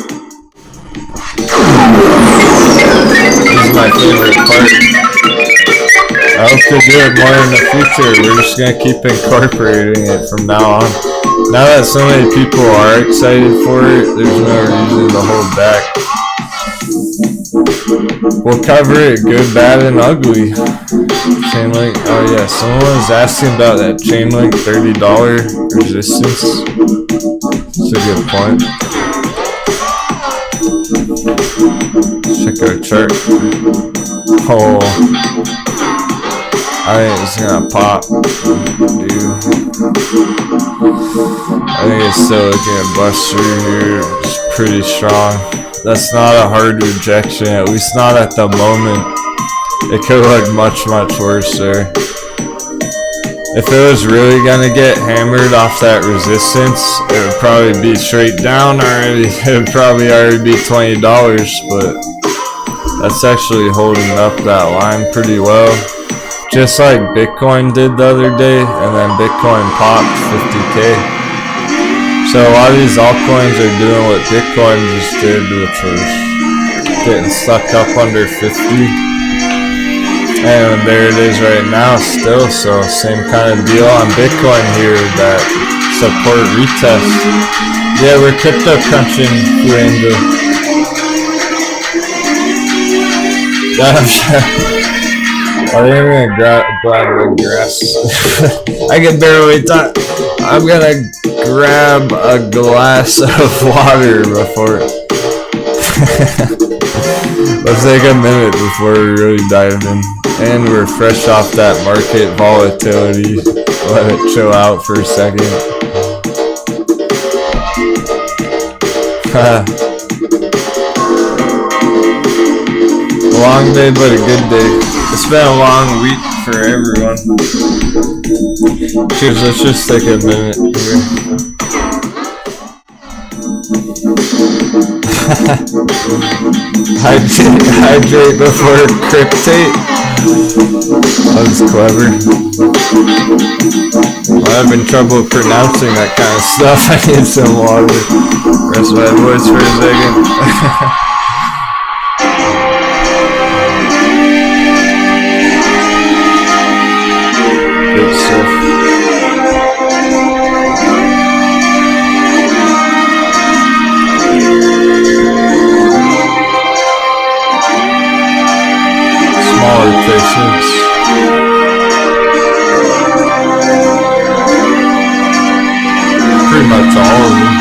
This is my favorite part. I hope to do it more in the future. We're just gonna keep incorporating it from now on. Now that so many people are excited for it, there's no reason to hold back. We'll cover it good, bad, and ugly. Chainlink, oh yeah, someone was asking about that Chainlink $30 resistance. That's a good point. Check our chart. Oh, I think it's gonna pop, dude. I think it's still looking at bust through here. It's pretty strong. That's not a hard rejection, at least not at the moment. It could look much, much worse there. If it was really gonna get hammered off that resistance, it would probably be straight down already. It would probably already be $20, but that's actually holding up that line pretty well. Just like Bitcoin did the other day, and then Bitcoin popped 50K. So a lot of these altcoins are doing what Bitcoin just did, which was getting stuck up under 50. And there it is right now still, so same kind of deal on Bitcoin here, that support retest. Yeah, we're crypto crunching, Angel. I think I'm gonna grab the grass. I can barely talk. I'm gonna grab a glass of water before. Let's take a minute before we really dive in. And we're fresh off that market volatility. Let it chill out for a second. Long day, but a good day. It's been a long week for everyone. Cheers, let's just take a minute here. Hydrate before cryptate. That was clever. I'm having trouble pronouncing that kind of stuff. I need some water. Rest my voice for a second. Good stuff. Smaller placements. Pretty much all of them.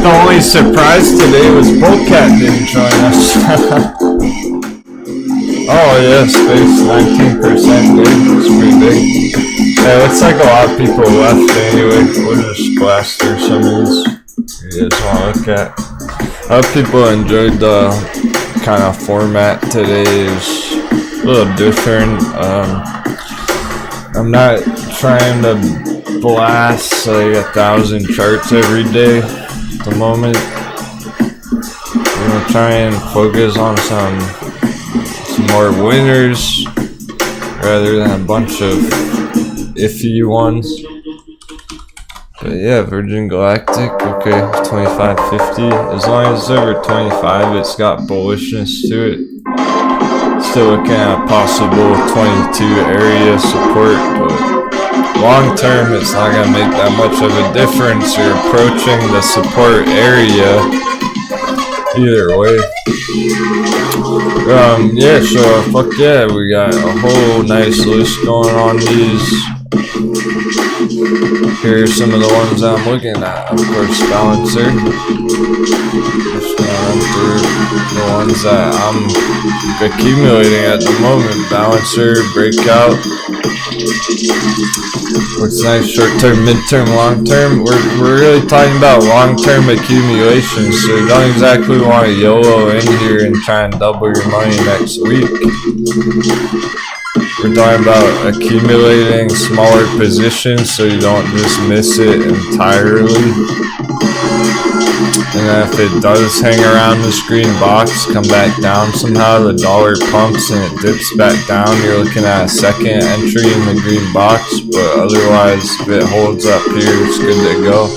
The only surprise today was Bullcat didn't join us. Oh yeah, space 19%, dude. It's pretty big. Yeah, looks like a lot of people left anyway. We'll just blast through some of these you guys want to look at. I hope people enjoyed the kind of format today. It's a little different. I'm not trying to blast like 1,000 charts every day. At the moment, we're gonna try and focus on some more winners rather than a bunch of iffy ones. But yeah, Virgin Galactic, okay, 25.50. As long as it's over 25, it's got bullishness to it. Still looking at possible 22 area support, but long term, it's not going to make that much of a difference. You're approaching the support area either way. Yeah, so fuck yeah, we got a whole nice list going on these. Here are some of the ones I'm looking at. Of course, Balancer. Just gonna run through the ones that I'm accumulating at the moment. Balancer, Breakout. What's nice, short-term, mid-term, long-term. We're really talking about long-term accumulation, so you don't exactly want to YOLO in here and try and double your money next week. We're talking about accumulating smaller positions so you don't just miss it entirely. And then if it does hang around this green box, come back down somehow, the dollar pumps and it dips back down, you're looking at a second entry in the green box. But otherwise, if it holds up here, it's good to go.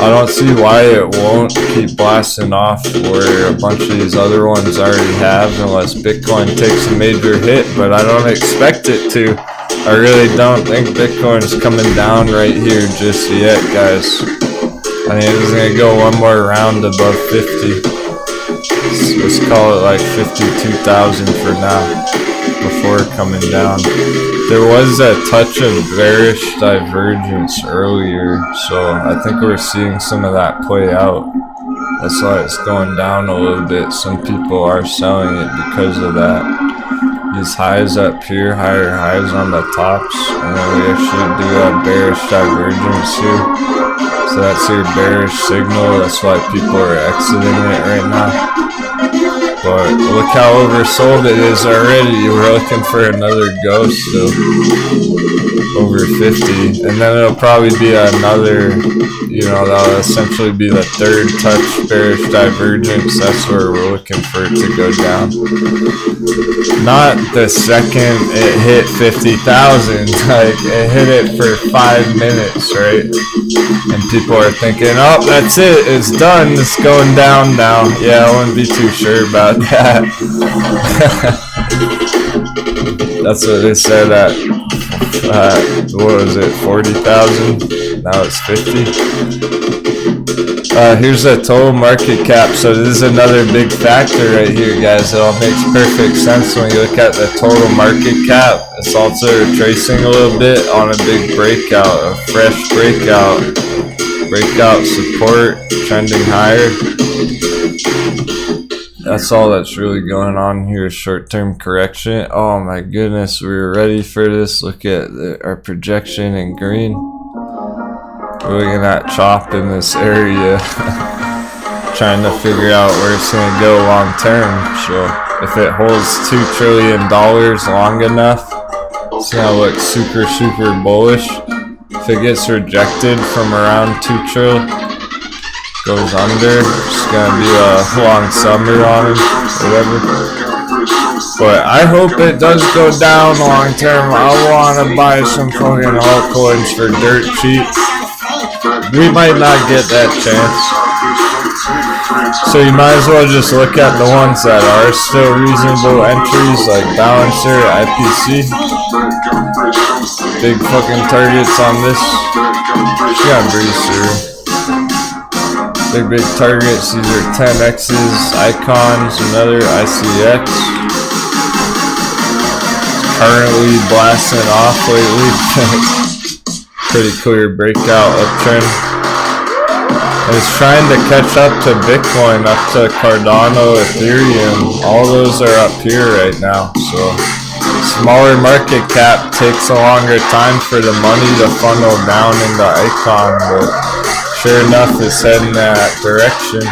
I don't see why it won't keep blasting off where a bunch of these other ones already have, unless Bitcoin takes a major hit, but I don't expect it to. I really don't think Bitcoin's coming down right here just yet, guys. I think it's going to go one more round above 50. Let's call it like 52,000 for now, before coming down. There was a touch of bearish divergence earlier, so I think we're seeing some of that play out. That's why it's going down a little bit. Some people are selling it because of that. These highs up here, higher highs on the tops, and then we actually do have bearish divergence here. So that's your bearish signal. That's why people are exiting it right now. But look how oversold it is already. We're looking for another ghost still. Over 50. And then it'll probably be another, that'll essentially be the third touch bearish divergence. That's where we're looking for it to go down. Not the second it hit 50,000. Like, it hit it for 5 minutes, right? And people are thinking, oh, that's it. It's done. It's going down now. Yeah, I wouldn't be too sure about that. That's what they said at, what was it, 40,000? Now it's 50. Here's the total market cap. So this is another big factor right here, guys. It all makes perfect sense when you look at the total market cap. It's also retracing a little bit on a big breakout, a fresh breakout. Breakout support, trending higher. That's all that's really going on here, short-term correction. Oh my goodness, we were ready for this. Look at our projection in green. We're looking at chop in this area. Trying to figure out where it's going to go long-term. So if it holds $2 trillion long enough, it's going to look super, super bullish. If it gets rejected from around 2 trillion, goes under, it's gonna be a long summer on him, whatever. But I hope it does go down long term. I wanna buy some fucking altcoins for dirt cheap. We might not get that chance. So you might as well just look at the ones that are still reasonable entries, like Balancer, IPC. Big fucking targets on this. She got breeze through. Big targets. These are 10x's, icons, another ICX. Currently blasting off lately. Pretty clear breakout uptrend. And it's trying to catch up to Bitcoin, up to Cardano, Ethereum. All those are up here right now. So smaller market cap takes a longer time for the money to funnel down into icon, but sure enough, it's heading that direction.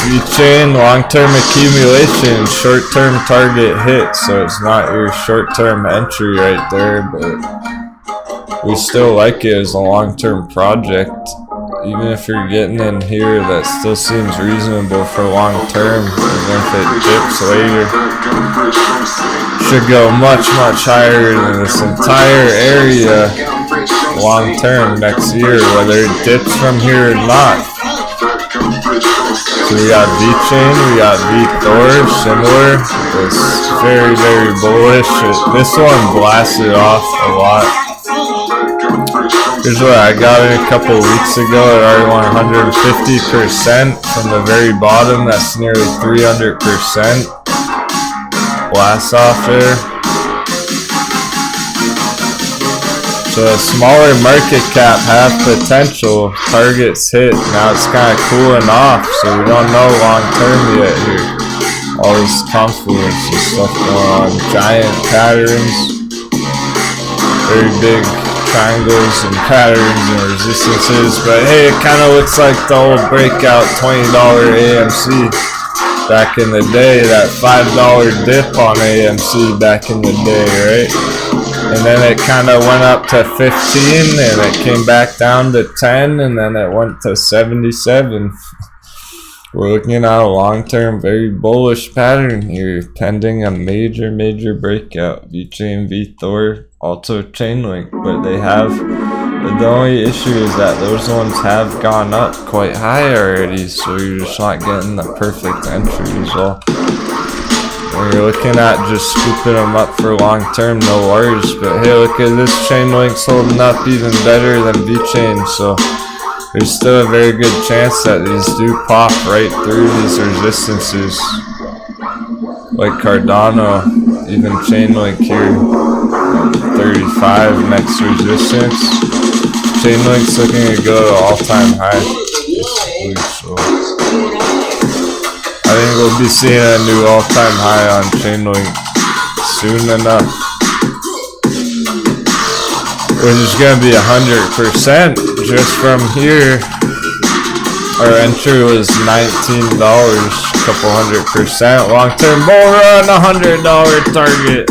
V-chain, long-term accumulation, short-term target hit, so it's not your short-term entry right there, but we still like it as a long-term project. Even if you're getting in here, that still seems reasonable for long-term, even if it dips later. Should go much, much higher than this entire area long-term next year, whether it dips from here or not. So we got V-chain, we got V-Thor, similar. It's very, very bullish. This one blasted off a lot. Here's what I got it a couple weeks ago. It already won 150% from the very bottom. That's nearly 300%. blast off there. So a smaller market cap have potential. Targets hit. Now it's kind of cooling off, so we don't know long term yet here. All this confluence and stuff going on. Giant patterns. Very big triangles and patterns and resistances. But hey, it kind of looks like the old breakout $20 AMC back in the day. That $5 dip on AMC back in the day, right? And then it kind of went up to 15 and it came back down to 10 and then it went to 77. We're looking at a long-term very bullish pattern here pending a major breakout. VChain, VThor, also Chainlink, but they have, the only issue is that those ones have gone up quite high already, so you're just not getting the perfect entry as well. When you're looking at just scooping them up for long term, no worries. But hey, look at this Chainlink's holding up even better than VChain, so there's still a very good chance that these do pop right through these resistances. Like Cardano, even Chainlink here, 35 next resistance. Chainlink's looking to go to all-time high. So I think we'll be seeing a new all-time high on Chainlink soon enough. Which is going to be 100% just from here. Our entry was $19, couple 100%. Long-term bull run, $100 target.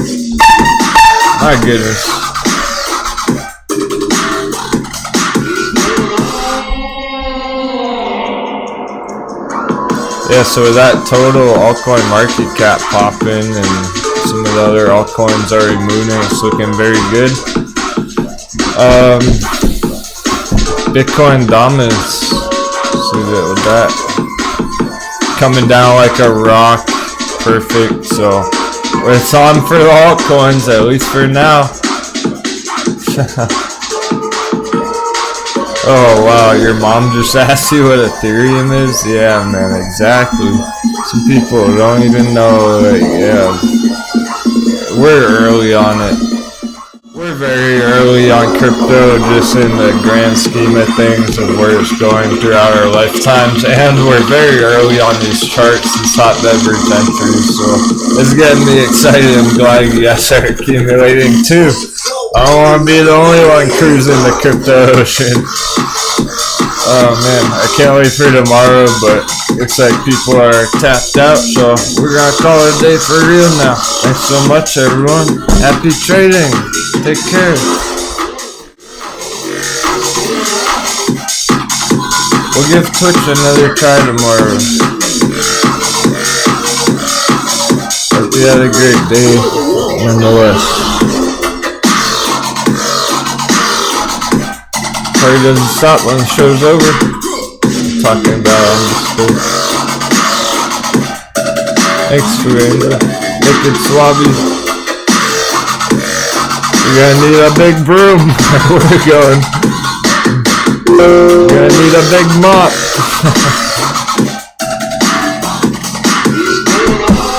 My goodness. Yeah, so with that total altcoin market cap popping and some of the other altcoins already moving, it's looking very good. Bitcoin dominance, see that with that coming down like a rock, perfect. So it's on for the altcoins, at least for now. Oh wow, your mom just asked you what Ethereum is? Yeah, man, exactly. Some people don't even know, like, yeah. We're early on it. We're very early on crypto, just in the grand scheme of things of where it's going throughout our lifetimes, and we're very early on these charts and top leverage entries, so it's getting me excited. I'm glad you guys are accumulating too. I don't want to be the only one cruising the crypto ocean. Oh man, I can't wait for tomorrow, but looks like people are tapped out, so we're gonna call it a day for real now. Thanks so much, everyone. Happy trading. Take care. We'll give Twitch another try tomorrow. Hope you had a great day, nonetheless. Party doesn't stop when the show's over. I'm talking about undisclosed. Thanks for Liquid Swabby. You're gonna need a big broom. Where are we going? You're gonna need a big mop.